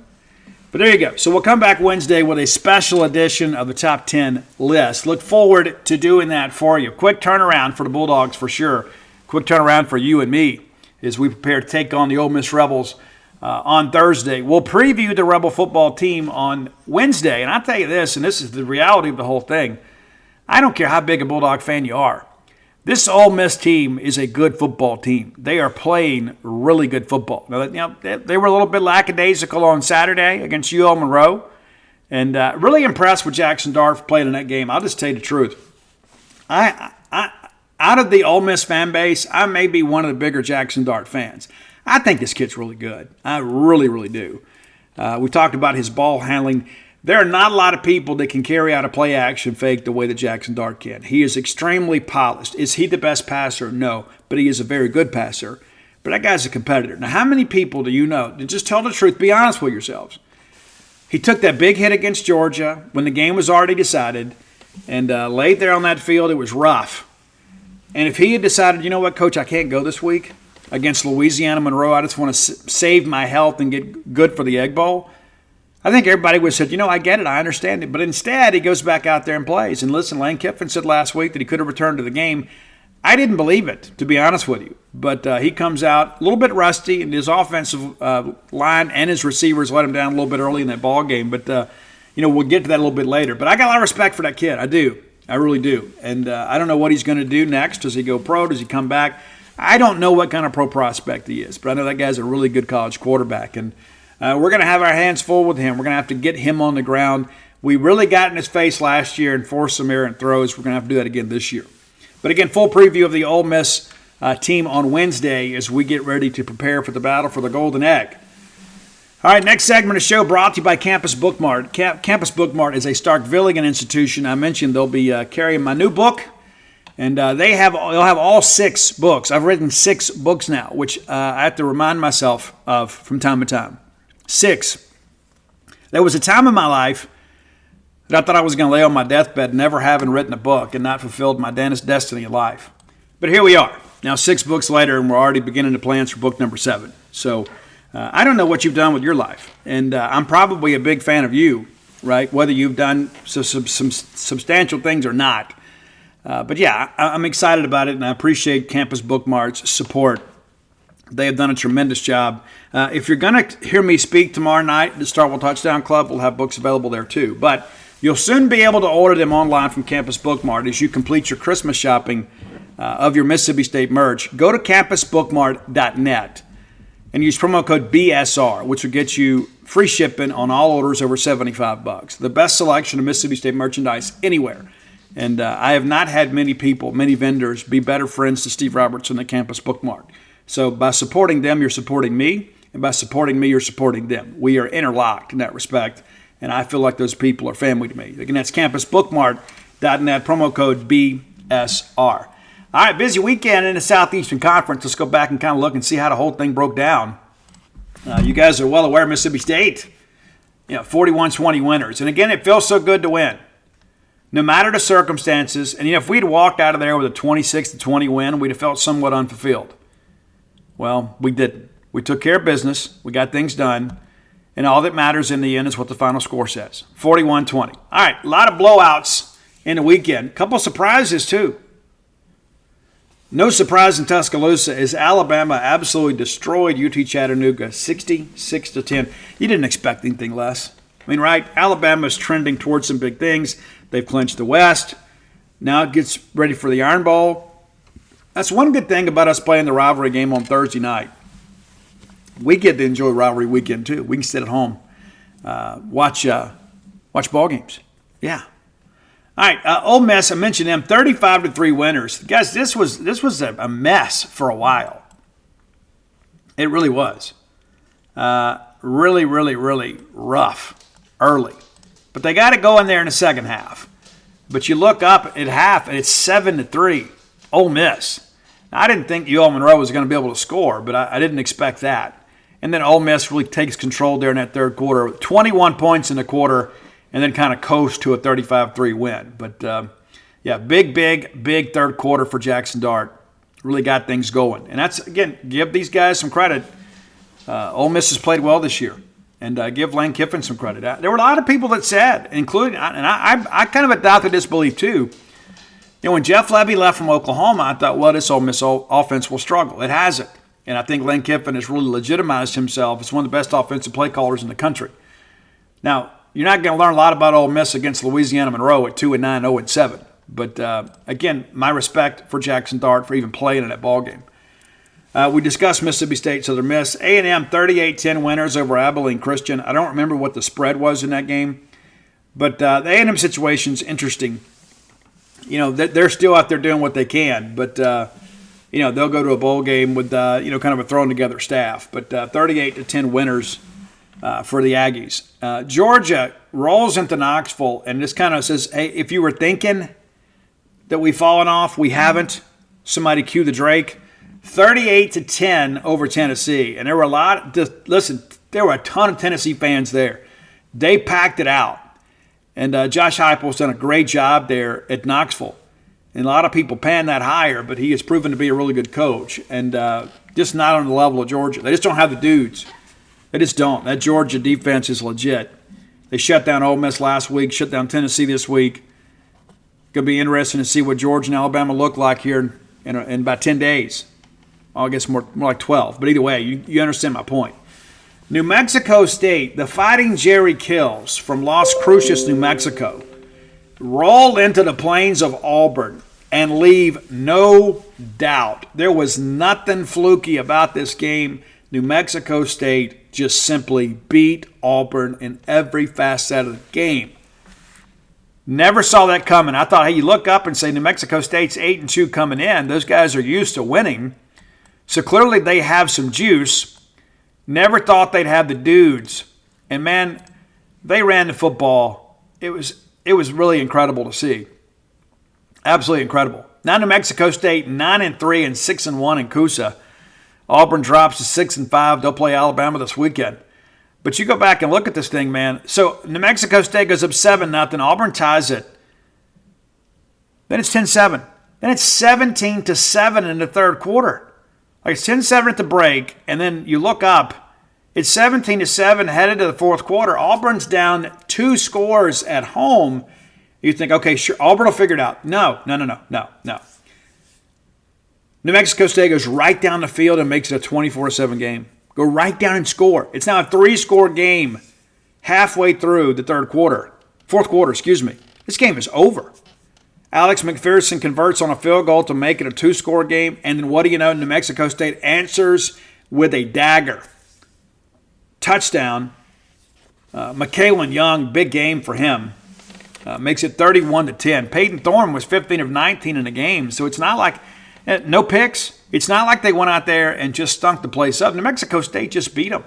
But there you go. So we'll come back Wednesday with a special edition of the Top 10 list. Look forward to doing that for you. Quick turnaround for the Bulldogs for sure. Quick turnaround for you and me as we prepare to take on the Ole Miss Rebels on Thursday. We'll preview the Rebel football team on Wednesday. And I'll tell you this, and this is the reality of the whole thing. I don't care how big a Bulldog fan you are. This Ole Miss team is a good football team. They are playing really good football. Now, they were a little bit lackadaisical on Saturday against UL Monroe, and really impressed with Jackson Dart playing in that game. I'll just tell you the truth. Out of the Ole Miss fan base, I may be one of the bigger Jackson Dart fans. I think this kid's really good. I really, really do. We talked about his ball handling. There are not a lot of people that can carry out a play action fake the way that Jackson Dart can. He is extremely polished. Is he the best passer? No, but he is a very good passer. But that guy's a competitor. Now, how many people do you know? Just tell the truth. Be honest with yourselves. He took that big hit against Georgia when the game was already decided and laid there on that field. It was rough. And if he had decided, you know what, Coach, I can't go this week against Louisiana Monroe. I just want to save my health and get good for the Egg Bowl. I think everybody would have said, I get it, I understand it. But instead, he goes back out there and plays. And listen, Lane Kiffin said last week that he could have returned to the game. I didn't believe it, to be honest with you. But he comes out a little bit rusty, and his offensive line and his receivers let him down a little bit early in that ball game. But, we'll get to that a little bit later. But I got a lot of respect for that kid. I do. I really do. And I don't know what he's going to do next. Does he go pro? Does he come back? I don't know what kind of pro prospect he is. But I know that guy's a really good college quarterback. And we're going to have our hands full with him. We're going to have to get him on the ground. We really got in his face last year and forced some errant throws. We're going to have to do that again this year. But again, full preview of the Ole Miss team on Wednesday as we get ready to prepare for the battle for the Golden Egg. All right, next segment of the show brought to you by Campus Bookmart. Campus Bookmart is a Starkvillian institution. I mentioned they'll be carrying my new book, and they'll have all 6 books. I've written 6 books now, which I have to remind myself of from time to time. 6. There was a time in my life that I thought I was going to lay on my deathbed never having written a book and not fulfilled my destiny in life. But here we are. Now 6 books later, and we're already beginning to plans for book number 7. So I don't know what you've done with your life. And I'm probably a big fan of you, right? Whether you've done some substantial things or not. But yeah, I'm excited about it, and I appreciate Campus Bookmart's support. They have done a tremendous job. If you're going to hear me speak tomorrow night at the Starkville Touchdown Club, we'll have books available there too. But you'll soon be able to order them online from Campus Bookmart as you complete your Christmas shopping of your Mississippi State merch. Go to campusbookmart.net and use promo code BSR, which will get you free shipping on all orders over $75. The best selection of Mississippi State merchandise anywhere. And I have not had many vendors be better friends to Steve Robertson than Campus Bookmart. So by supporting them, you're supporting me, and by supporting me, you're supporting them. We are interlocked in that respect, and I feel like those people are family to me. Again, that's campusbookmart.net, promo code BSR. All right, busy weekend in the Southeastern Conference. Let's go back and kind of look and see how the whole thing broke down. You guys are well aware of Mississippi State, 41-20 winners. And again, it feels so good to win. No matter the circumstances, and if we'd walked out of there with a 26-20 win, we'd have felt somewhat unfulfilled. Well, we didn't. We took care of business. We got things done. And all that matters in the end is what the final score says. 41-20. All right, a lot of blowouts in the weekend. A couple of surprises, too. No surprise in Tuscaloosa as Alabama absolutely destroyed UT Chattanooga 66-10. You didn't expect anything less. I mean, right? Alabama's trending towards some big things. They've clinched the West. Now it gets ready for the Iron Bowl. That's one good thing about us playing the rivalry game on Thursday night. We get to enjoy rivalry weekend, too. We can sit at home, watch ball games. Yeah. All right, Ole Miss, I mentioned them, 35-3 winners. Guys, this was a mess for a while. It really was. Really, really, really rough early. But they got to go in there in the second half. But you look up at half, and it's 7-3. Ole Miss. Now, I didn't think UL Monroe was going to be able to score, but I didn't expect that. And then Ole Miss really takes control there in that third quarter. 21 points in the quarter, and then kind of coast to a 35-3 win. But, big third quarter for Jackson Dart. really got things going. And that's, again, give these guys some credit. Ole Miss has played well this year. And give Lane Kiffin some credit. There were a lot of people that said, including, and I kind of adopted this belief too. When Jeff Levy left from Oklahoma, I thought, well, this Ole Miss offense will struggle. It hasn't. And I think Lane Kiffin has really legitimized himself as one of the best offensive play callers in the country. Now, you're not going to learn a lot about Ole Miss against Louisiana Monroe at 2-9, 0-7. But, again, my respect for Jackson Dart for even playing in that ballgame. We discussed Mississippi State, Southern Miss. A&M 38-10 winners over Abilene Christian. I don't remember what the spread was in that game. But the A&M situation's interesting. They're still out there doing what they can. But, they'll go to a bowl game with, kind of a thrown-together staff. But 38-10 winners for the Aggies. Georgia rolls into Knoxville, and this kind of says, hey, if you were thinking that we've fallen off, we haven't. Somebody cue the Drake. 38-10 over Tennessee. And there were there were a ton of Tennessee fans there. They packed it out. And Josh Heupel's done a great job there at Knoxville. And a lot of people pan that higher, but he has proven to be a really good coach. And just not on the level of Georgia. They just don't have the dudes. They just don't. That Georgia defense is legit. They shut down Ole Miss last week, shut down Tennessee this week. Going to be interesting to see what Georgia and Alabama look like here in about 10 days. I guess more like 12. But either way, you understand my point. New Mexico State, the Fighting Jerry Kills from Las Cruces, New Mexico, roll into the plains of Auburn and leave no doubt. There was nothing fluky about this game. New Mexico State just simply beat Auburn in every facet of the game. Never saw that coming. I thought, hey, you look up and say New Mexico State's 8-2 coming in. Those guys are used to winning. So clearly they have some juice. Never thought they'd have the dudes. And, man, they ran the football. It was really incredible to see. Absolutely incredible. Now New Mexico State 9-3 and 6-1 in Coosa. Auburn drops to 6-5. They'll play Alabama this weekend. But you go back and look at this thing, man. So New Mexico State goes up 7-0. Auburn ties it. Then it's 10-7. Then it's 17-7 in the third quarter. Like it's 10-7 at the break, and then you look up. It's 17-7 headed to the fourth quarter. Auburn's down 2 scores at home. You think, okay, sure, Auburn will figure it out. No. New Mexico State goes right down the field and makes it a 24-7 game. Go right down and score. It's now a 3-score game halfway through the fourth quarter. This game is over. Alex McPherson converts on a field goal to make it a 2-score game. And then what do you know? New Mexico State answers with a dagger. Touchdown. McKaylin Young, big game for him. Makes it 31-10. Peyton Thorne was 15 of 19 in the game. So it's not like, no picks. It's not like they went out there and just stunk the place up. New Mexico State just beat them.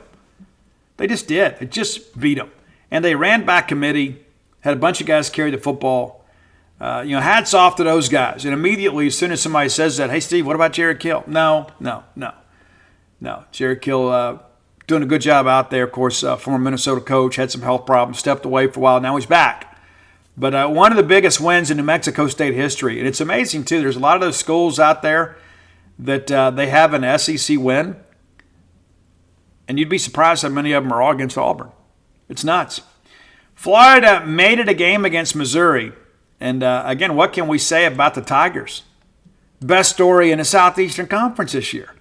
They just did. It just beat them. And they ran back committee, had a bunch of guys carry the football. Hats off to those guys. And immediately, as soon as somebody says that, hey, Steve, what about Jared Kill? No. Jared Kill doing a good job out there. Of course, former Minnesota coach, had some health problems, stepped away for a while. Now he's back. But one of the biggest wins in New Mexico State history. And it's amazing, too. There's a lot of those schools out there that they have an SEC win. And you'd be surprised how many of them are all against Auburn. It's nuts. Florida made it a game against Missouri. And, again, what can we say about the Tigers? Best story in the Southeastern Conference this year.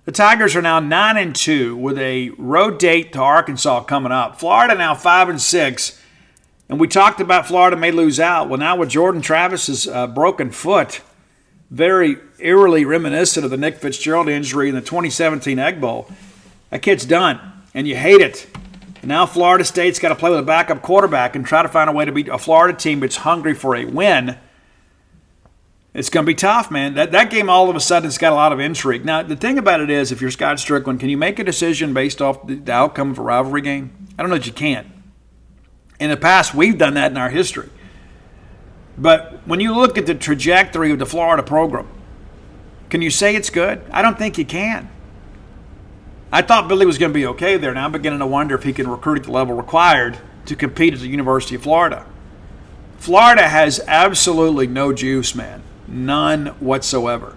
The Tigers are now 9-2 with a road date to Arkansas coming up. Florida now 5-6. And we talked about Florida may lose out. Well, now with Jordan Travis's broken foot, very eerily reminiscent of the Nick Fitzgerald injury in the 2017 Egg Bowl, that kid's done. And you hate it. And now Florida State's got to play with a backup quarterback and try to find a way to beat a Florida team that's hungry for a win. It's going to be tough, man. That game all of a sudden has got a lot of intrigue. Now, the thing about it is, if you're Scott Strickland, can you make a decision based off the outcome of a rivalry game? I don't know that you can. In the past, we've done that in our history. But when you look at the trajectory of the Florida program, can you say it's good? I don't think you can. I thought Billy was going to be okay there. Now I'm beginning to wonder if he can recruit at the level required to compete at the University of Florida. Florida has absolutely no juice, man. None whatsoever.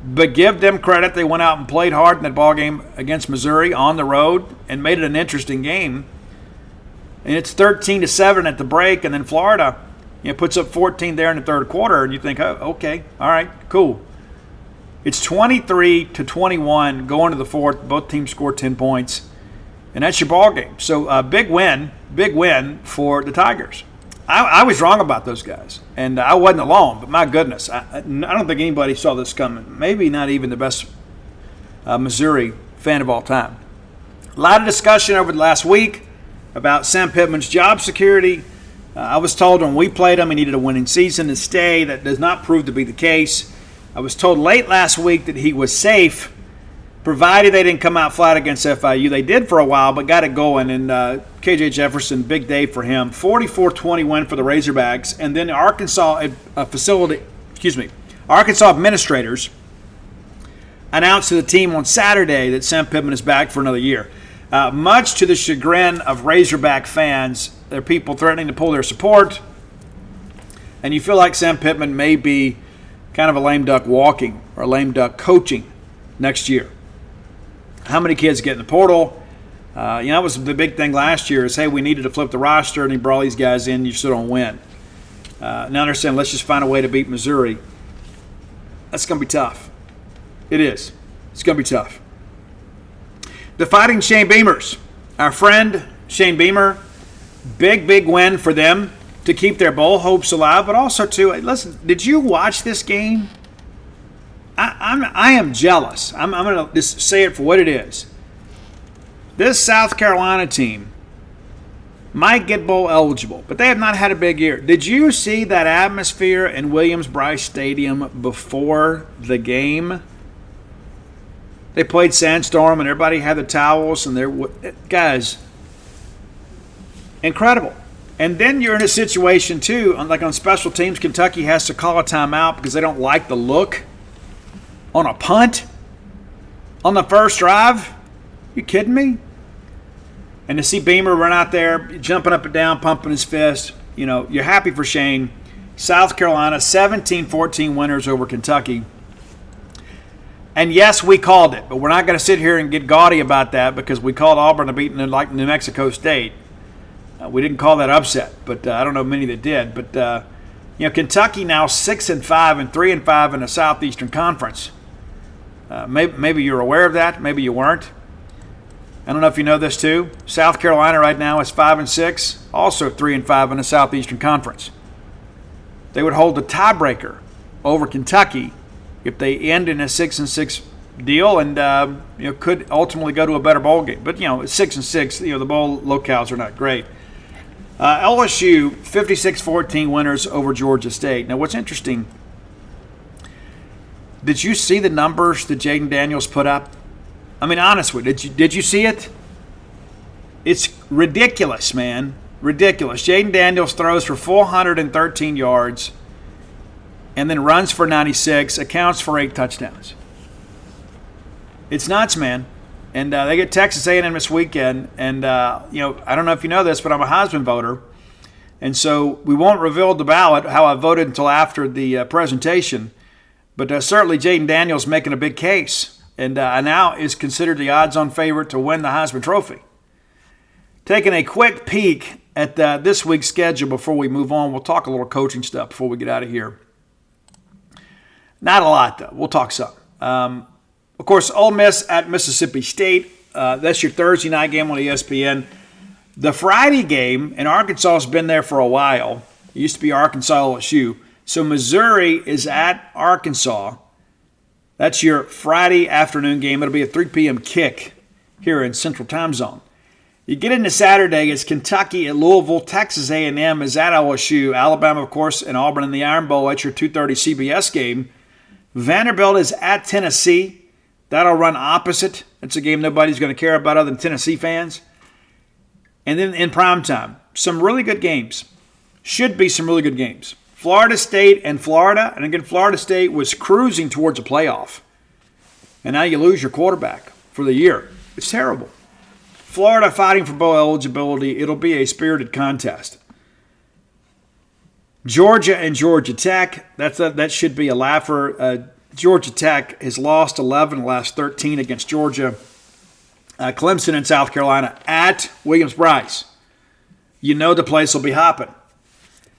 But give them credit. They went out and played hard in that ball game against Missouri on the road and made it an interesting game. And it's 13-7 at the break, and then Florida, puts up 14 there in the third quarter, and you think, oh, okay, all right, cool. It's 23-21 going to the fourth. Both teams scored 10 points, and that's your ball game. So big win for the Tigers. I was wrong about those guys, and I wasn't alone, but my goodness, I don't think anybody saw this coming. Maybe not even the best Missouri fan of all time. A lot of discussion over the last week about Sam Pittman's job security. I was told when we played him he needed a winning season to stay. That does not prove to be the case. I was told late last week that he was safe, provided they didn't come out flat against FIU. They did for a while, but got it going. And KJ Jefferson, big day for him. 44-20 win for the Razorbacks. And then Arkansas administrators announced to the team on Saturday that Sam Pittman is back for another year. Much to the chagrin of Razorback fans, there are people threatening to pull their support. And you feel like Sam Pittman may be kind of a lame duck walking or a lame duck coaching next year. How many kids get in the portal? That was the big thing last year is, hey, we needed to flip the roster, and he brought these guys in, you still don't win. Now they're saying, let's just find a way to beat Missouri. That's going to be tough. It is. It's going to be tough. The Fighting Shane Beamers. Our friend Shane Beamer, big win for them to keep their bowl hopes alive, but also to, listen, did you watch this game? I am jealous. I'm going to just say it for what it is. This South Carolina team might get bowl eligible, but they have not had a big year. Did you see that atmosphere in Williams-Brice Stadium before the game? They played Sandstorm, and everybody had the towels, and guys, incredible. And then you're in a situation, too, like on special teams, Kentucky has to call a timeout because they don't like the look on a punt on the first drive. You kidding me? And to see Beamer run out there, jumping up and down, pumping his fist, you're happy for Shane. South Carolina, 17-14 winners over Kentucky. And yes, we called it, but we're not going to sit here and get gaudy about that because we called Auburn to beat like New Mexico State. We didn't call that upset, but I don't know many that did. But Kentucky now 6-5 and 3-5 in the Southeastern Conference. Maybe you're aware of that. Maybe you weren't. I don't know if you know this too. South Carolina right now is 5-6, also 3-5 in the Southeastern Conference. They would hold the tiebreaker over Kentucky if they end in a 6-6 deal, and could ultimately go to a better bowl game. But it's 6-6. The bowl locales are not great. LSU 56-14 winners over Georgia State. Now, what's interesting? Did you see the numbers that Jaden Daniels put up? I mean, honestly, did you see it? It's ridiculous, man. Ridiculous. Jaden Daniels throws for 413 yards and then runs for 96, accounts for 8 touchdowns. It's nuts, man. And they get Texas A&M this weekend. And, I don't know if you know this, but I'm a Heisman voter. And so we won't reveal the ballot, how I voted, until after the presentation. But certainly Jaden Daniels making a big case. And now is considered the odds-on favorite to win the Heisman Trophy. Taking a quick peek at this week's schedule before we move on. We'll talk a little coaching stuff before we get out of here. Not a lot, though. We'll talk some. Of course, Ole Miss at Mississippi State. That's your Thursday night game on ESPN. The Friday game, and Arkansas has been there for a while. It used to be Arkansas LSU. So Missouri is at Arkansas. That's your Friday afternoon game. It'll be a 3 p.m. kick here in Central Time Zone. You get into Saturday, it's Kentucky at Louisville. Texas A&M is at LSU. Alabama, of course, and Auburn in the Iron Bowl. That's your 2:30 CBS game. Vanderbilt is at Tennessee. That'll run opposite. It's a game nobody's going to care about other than Tennessee fans. And then in primetime, some really good games. Should be some really good games. Florida State and Florida. And again, Florida State was cruising towards a playoff. And now you lose your quarterback for the year. It's terrible. Florida fighting for bowl eligibility. It'll be a spirited contest. Georgia and Georgia Tech. That should be a laugher. Georgia Tech has lost 11 of the last 13 against Georgia. Clemson and South Carolina at Williams-Brice. You know the place will be hopping.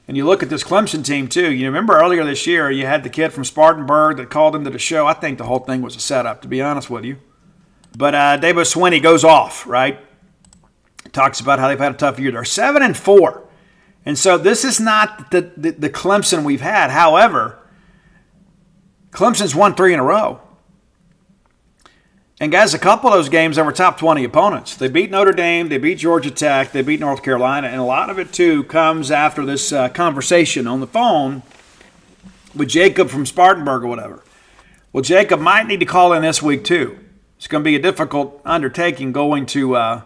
And you look at this Clemson team, too. You remember earlier this year, you had the kid from Spartanburg that called into the show. I think the whole thing was a setup, to be honest with you. But Dabo Swinney goes off, right? Talks about how they've had a tough year. They're 7-4. And so this is not the Clemson we've had. However, Clemson's won 3 in a row. And guys, a couple of those games, they were top 20 opponents. They beat Notre Dame, they beat Georgia Tech, they beat North Carolina, and a lot of it, too, comes after this conversation on the phone with Jacob from Spartanburg or whatever. Well, Jacob might need to call in this week, too. It's going to be a difficult undertaking going to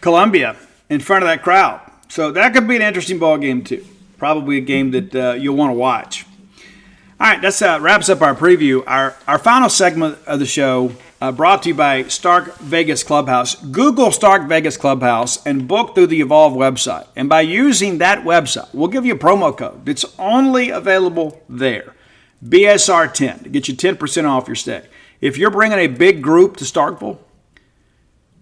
Columbia in front of that crowd. So that could be an interesting ball game, too. Probably a game that you'll want to watch. All right, that wraps up our preview. Our final segment of the show brought to you by Stark Vegas Clubhouse. Google Stark Vegas Clubhouse and book through the Evolve website. And by using that website, we'll give you a promo code that's only available there. BSR10 to get you 10% off your stay. If you're bringing a big group to Starkville,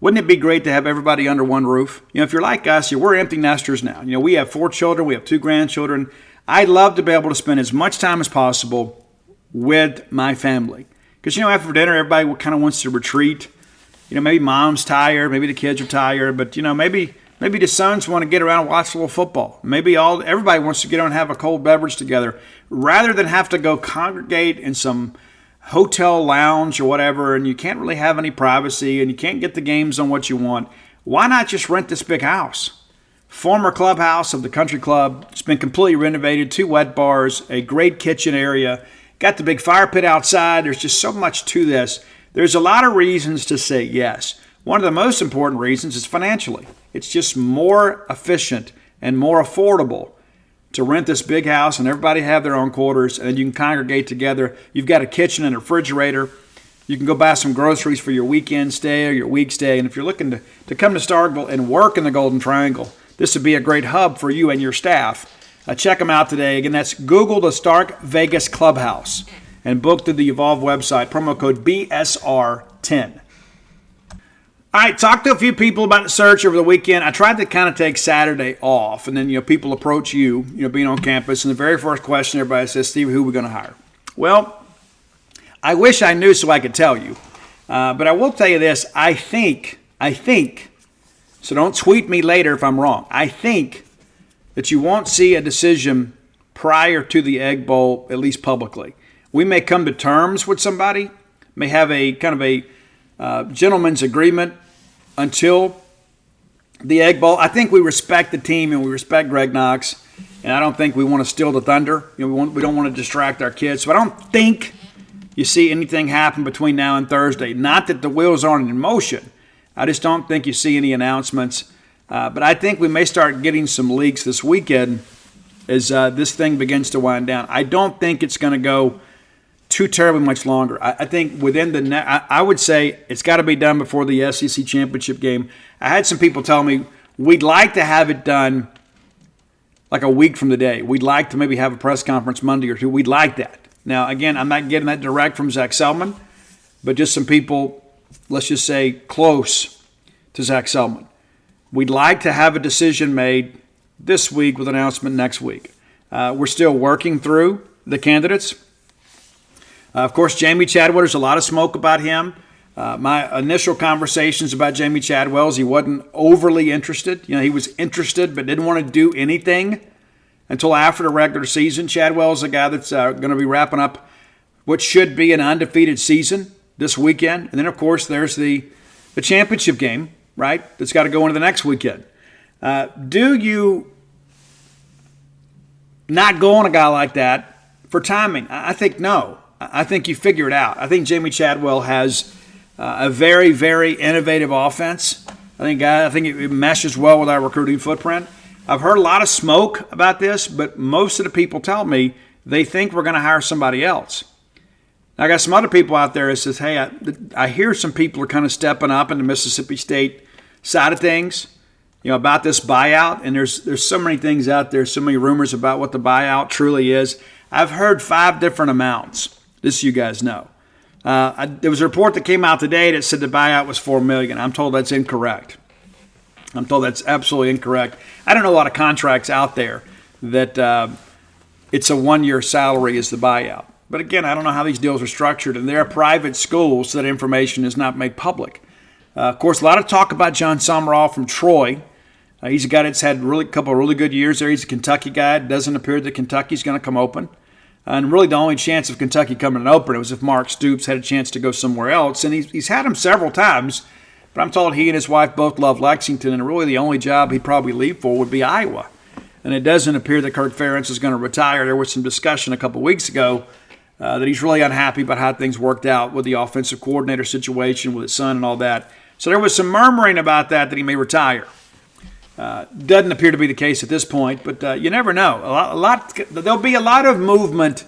wouldn't it be great to have everybody under one roof? You know, if you're like us, we're empty nesters now. You know, we have 4 children, we have 2 grandchildren. I'd love to be able to spend as much time as possible with my family. Because, after dinner, everybody kind of wants to retreat. Maybe mom's tired, maybe the kids are tired, but, maybe the sons want to get around and watch a little football. Maybe everybody wants to get on and have a cold beverage together rather than have to go congregate in some hotel lounge or whatever, and you can't really have any privacy and you can't get the games on what you want. Why not just rent this big house? Former clubhouse of the country club. It's been completely renovated. 2 wet bars, a great kitchen area. Got the big fire pit outside. There's just so much to this. There's a lot of reasons to say yes. One of the most important reasons is financially. It's just more efficient and more affordable to rent this big house and everybody have their own quarters, and then you can congregate together. You've got a kitchen and a refrigerator. You can go buy some groceries for your weekend stay or your week stay. And if you're looking to come to Starkville and work in the Golden Triangle, this would be a great hub for you and your staff. Check them out today. Again, that's Google the Stark Vegas Clubhouse and book through the Evolve website. Promo code BSR10. All right, talked to a few people about the search over the weekend. I tried to kind of take Saturday off, and then people approach you, being on campus, and the very first question everybody says, Steve, who are we going to hire? Well, I wish I knew so I could tell you, but I will tell you this. I think, so don't tweet me later if I'm wrong. I think that you won't see a decision prior to the Egg Bowl, at least publicly. We may come to terms with somebody, may have a kind of a gentleman's agreement until the Egg Bowl. I think we respect the team and we respect Greg Knox, and I don't think we want to steal the thunder. We don't want to distract our kids. So I don't think you see anything happen between now and Thursday. Not that the wheels aren't in motion. I just don't think you see any announcements. But I think we may start getting some leaks this weekend as this thing begins to wind down. I don't think it's going to go too terribly much longer. I think within I would say it's got to be done before the SEC championship game. I had some people tell me we'd like to have it done like a week from today. We'd like to maybe have a press conference Monday or two. We'd like that. Now, again, I'm not getting that direct from Zach Selman, but just some people, let's just say, close to Zach Selman. We'd like to have a decision made this week with an announcement next week. We're still working through the candidates. Of course, Jamie Chadwell, there's a lot of smoke about him. My initial conversations about Jamie Chadwell is he wasn't overly interested. He was interested but didn't want to do anything until after the regular season. Chadwell is a guy that's going to be wrapping up what should be an undefeated season this weekend. And then, of course, there's the championship game, right, that's got to go into the next weekend. Do you not go on a guy like that for timing? I think no. I think you figure it out. I think Jamie Chadwell has a very, very innovative offense. I think it meshes well with our recruiting footprint. I've heard a lot of smoke about this, but most of the people tell me they think we're going to hire somebody else. Now, I got some other people out there that says, hey, I hear some people are kind of stepping up in the Mississippi State side of things, about this buyout. And there's so many things out there, so many rumors about what the buyout truly is. I've heard 5 different amounts. Just so you guys know. There was a report that came out today that said the buyout was $4 million. I'm told that's incorrect. I'm told that's absolutely incorrect. I don't know a lot of contracts out there that it's a one-year salary is the buyout. But again, I don't know how these deals are structured, and they're private schools, so that information is not made public. Of course, a lot of talk about John Summerall from Troy. He's a guy that's had a couple of really good years there. He's a Kentucky guy. It doesn't appear that Kentucky's going to come open. And really the only chance of Kentucky coming open was if Mark Stoops had a chance to go somewhere else. And he's had him several times, but I'm told he and his wife both love Lexington, and really the only job he'd probably leave for would be Iowa. And it doesn't appear that Kirk Ferentz is going to retire. There was some discussion a couple weeks ago that he's really unhappy about how things worked out with the offensive coordinator situation with his son and all that. So there was some murmuring about that he may retire. Doesn't appear to be the case at this point, but you never know. There'll be a lot of movement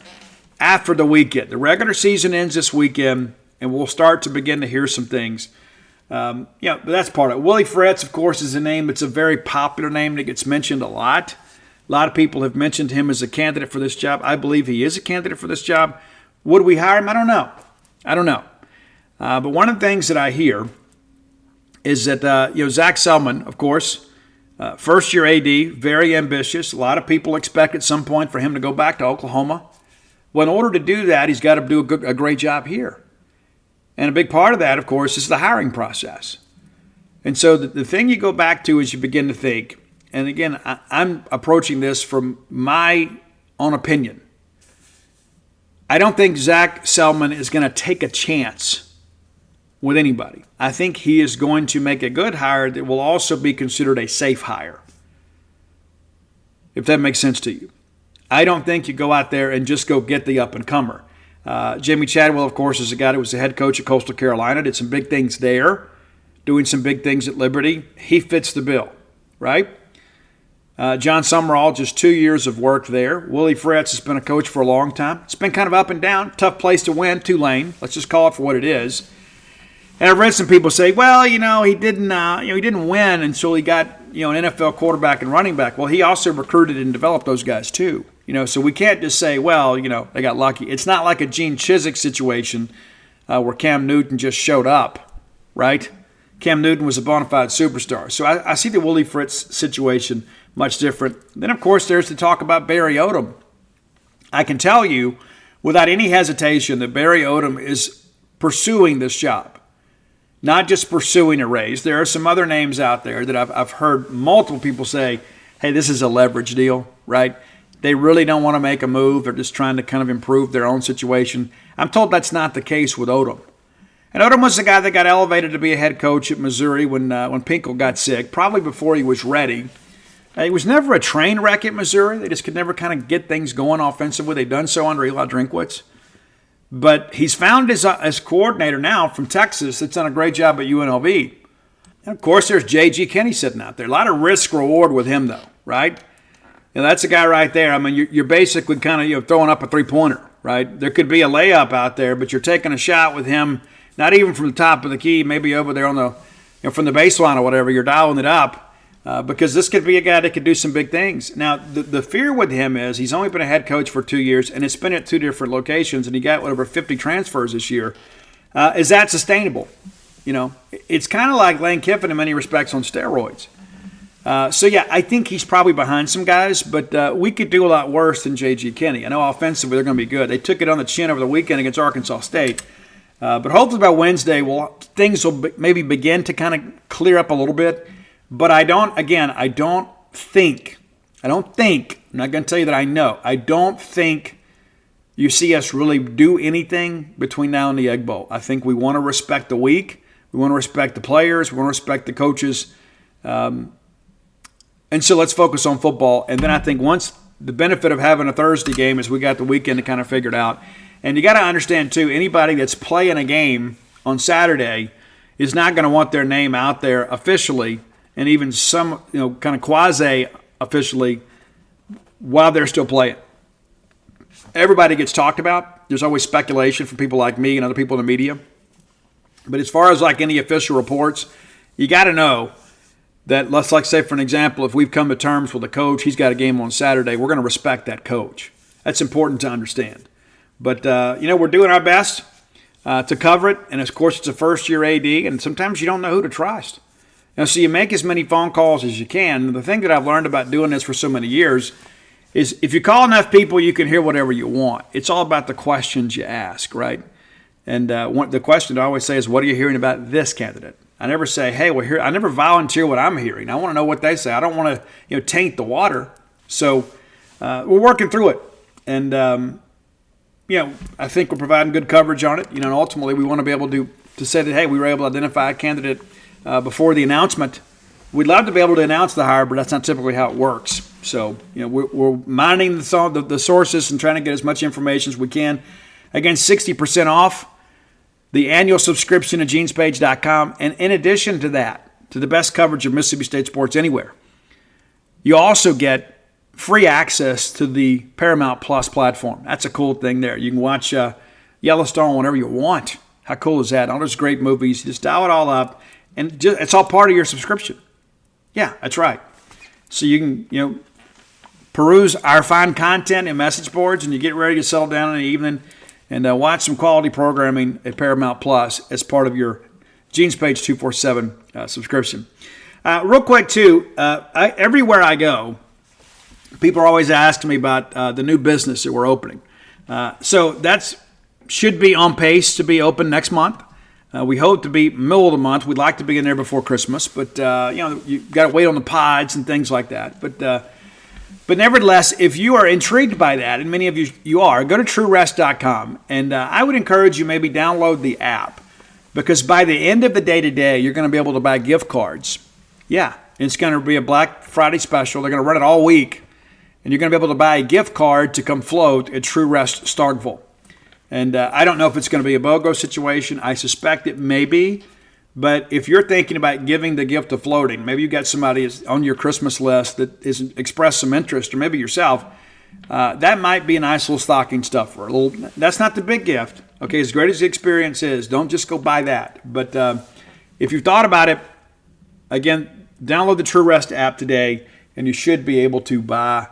after the weekend. The regular season ends this weekend, and we'll start to begin to hear some things. But that's part of it. Willie Fritz, of course, is a name that's a very popular name that gets mentioned a lot. A lot of people have mentioned him as a candidate for this job. I believe he is a candidate for this job. Would we hire him? I don't know. But one of the things that I hear is that Zach Selman, of course, first-year AD, very ambitious. A lot of people expect at some point for him to go back to Oklahoma. Well, in order to do that, he's got to do a great job here. And a big part of that, of course, is the hiring process. And so the thing you go back to is you begin to think, and again, I'm approaching this from my own opinion. I don't think Zach Selman is going to take a chance with anybody. I think he is going to make a good hire that will also be considered a safe hire, if that makes sense to you. I don't think you go out there and just go get the up-and-comer. Jimmy Chadwell, of course, is a guy that was the head coach at Coastal Carolina, did some big things there, doing some big things at Liberty. He fits the bill, right? John Summerall, just 2 years of work there. Willie Fritz has been a coach for a long time. It's been kind of up and down, tough place to win, Tulane. Let's just call it for what it is. And I've read some people say, well, he didn't win until he got an NFL quarterback and running back. Well, he also recruited and developed those guys too. So we can't just say, well, they got lucky. It's not like a Gene Chizik situation where Cam Newton just showed up, right? Cam Newton was a bona fide superstar. So I see the Willie Fritz situation much different. Then, of course, there's the talk about Barry Odom. I can tell you without any hesitation that Barry Odom is pursuing this job. Not just pursuing a raise. There are some other names out there that I've heard multiple people say, hey, this is a leverage deal, right? They really don't want to make a move. They're just trying to kind of improve their own situation. I'm told that's not the case with Odom. And Odom was the guy that got elevated to be a head coach at Missouri when Pinkel got sick, probably before he was ready. He was never a train wreck at Missouri. They just could never kind of get things going offensively. They've done so under Eli Drinkwitz. But he's found his coordinator now from Texas that's done a great job at UNLV. And, of course, there's J.G. Kinney sitting out there. A lot of risk-reward with him, though, right? That's a guy right there. I mean, you're basically kind of throwing up a three-pointer, right? There could be a layup out there, but you're taking a shot with him, not even from the top of the key, maybe over there on the from the baseline or whatever. You're dialing it up because this could be a guy that could do some big things. Now, the fear with him is he's only been a head coach for 2 years, and it's been at 2 different locations, and he got over 50 transfers this year. Is that sustainable? It's kind of like Lane Kiffin in many respects on steroids. I think he's probably behind some guys, but we could do a lot worse than J.G. Kinney. I know offensively they're going to be good. They took it on the chin over the weekend against Arkansas State. But hopefully by Wednesday, things will maybe begin to kind of clear up a little bit. But I don't think, I'm not going to tell you that I know, I don't think you see us really do anything between now and the Egg Bowl. I think we want to respect the week. We want to respect the players. We want to respect the coaches. And so let's focus on football. And then I think once the benefit of having a Thursday game is we got the weekend to kind of figure it out. And you got to understand, too, anybody that's playing a game on Saturday is not going to want their name out there officially and even some, kind of quasi-officially while they're still playing. Everybody gets talked about. There's always speculation from people like me and other people in the media. But as far as like any official reports, you got to know that, let's say for an example, if we've come to terms with a coach, he's got a game on Saturday, we're going to respect that coach. That's important to understand. But, we're doing our best to cover it. And, of course, it's a first-year AD, and sometimes you don't know who to trust. So you make as many phone calls as you can. And the thing that I've learned about doing this for so many years is if you call enough people, you can hear whatever you want. It's all about the questions you ask, right? And the question I always say is, what are you hearing about this candidate? I never say, hey, well, here. I never volunteer what I'm hearing. I want to know what they say. I don't want to, taint the water. So we're working through it. And, I think we're providing good coverage on it. And ultimately we want to be able to say that, hey, we were able to identify a candidate before the announcement. We'd love to be able to announce the hire, but that's not typically how it works. So, we're mining the sources and trying to get as much information as we can. Again, 60% off the annual subscription to genespage.com. And in addition to that, to the best coverage of Mississippi State sports anywhere, you also get free access to the Paramount Plus platform. That's a cool thing there. You can watch Yellowstone whenever you want. How cool is that? All those great movies. Just dial it all up, and it's all part of your subscription. Yeah, that's right. So you can, peruse our fine content and message boards, and you get ready to settle down in the evening and watch some quality programming at Paramount Plus as part of your GenesPage 247 subscription. Real quick, too, everywhere I go, people are always asking me about the new business that we're opening. So that should be on pace to be open next month. We hope to be middle of the month. We'd like to be in there before Christmas, but you've got to wait on the pods and things like that. But nevertheless, if you are intrigued by that, and many of you are, go to TrueRest.com, and I would encourage you maybe download the app, because by the end of the day today, you're going to be able to buy gift cards. Yeah, it's going to be a Black Friday special. They're going to run it all week, and you're going to be able to buy a gift card to come float at True Rest Starkville. And I don't know if it's going to be a BOGO situation. I suspect it may be. But if you're thinking about giving the gift of floating, maybe you've got somebody on your Christmas list that has expressed some interest, or maybe yourself, that might be a nice little stocking stuffer. That's not the big gift. Okay, as great as the experience is, don't just go buy that. But if you've thought about it, again, download the True Rest app today, and you should be able to buy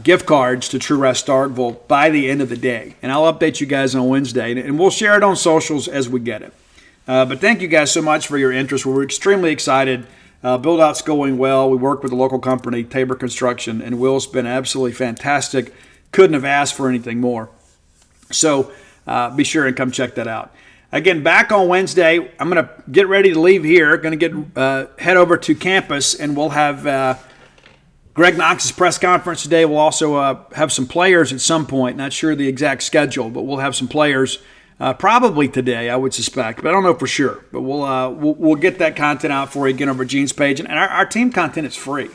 gift cards to True Rest Starkville by the end of the day. And I'll update you guys on Wednesday, and we'll share it on socials as we get it. But thank you guys so much for your interest. We're extremely excited. Build-out's going well. We work with a local company, Tabor Construction, and Will's been absolutely fantastic. Couldn't have asked for anything more. So be sure and come check that out. Again, back on Wednesday, I'm going to get ready to leave here. Going to head over to campus, and we'll have Greg Knox's press conference today. We'll also have some players at some point. Not sure the exact schedule, but we'll have some players probably today, I would suspect, but I don't know for sure. But we'll get that content out for you again over GenesPage, and our team content is free.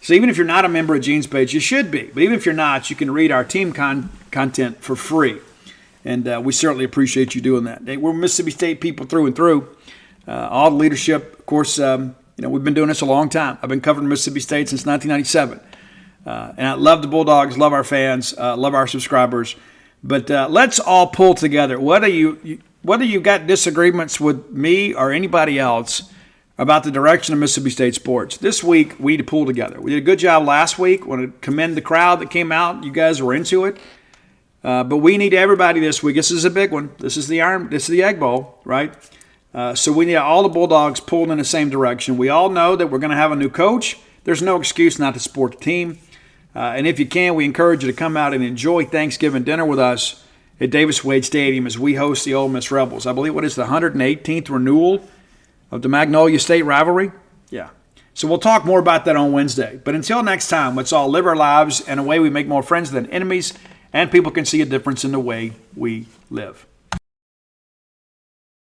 So even if you're not a member of GenesPage, you should be. But even if you're not, you can read our team content for free, and we certainly appreciate you doing that. We're Mississippi State people through and through. All the leadership, of course. We've been doing this a long time. I've been covering Mississippi State since 1997, and I love the Bulldogs, love our fans, love our subscribers. But let's all pull together. Whether you got disagreements with me or anybody else about the direction of Mississippi State sports, this week we need to pull together. We did a good job last week. I want to commend the crowd that came out. You guys were into it. But we need everybody this week. This is a big one. This is the Egg Bowl, right? So we need all the Bulldogs pulled in the same direction. We all know that we're going to have a new coach. There's no excuse not to support the team. And if you can, we encourage you to come out and enjoy Thanksgiving dinner with us at Davis Wade Stadium as we host the Ole Miss Rebels. I believe what is the 118th renewal of the Magnolia State rivalry? Yeah. So we'll talk more about that on Wednesday. But until next time, let's all live our lives in a way we make more friends than enemies, and people can see a difference in the way we live.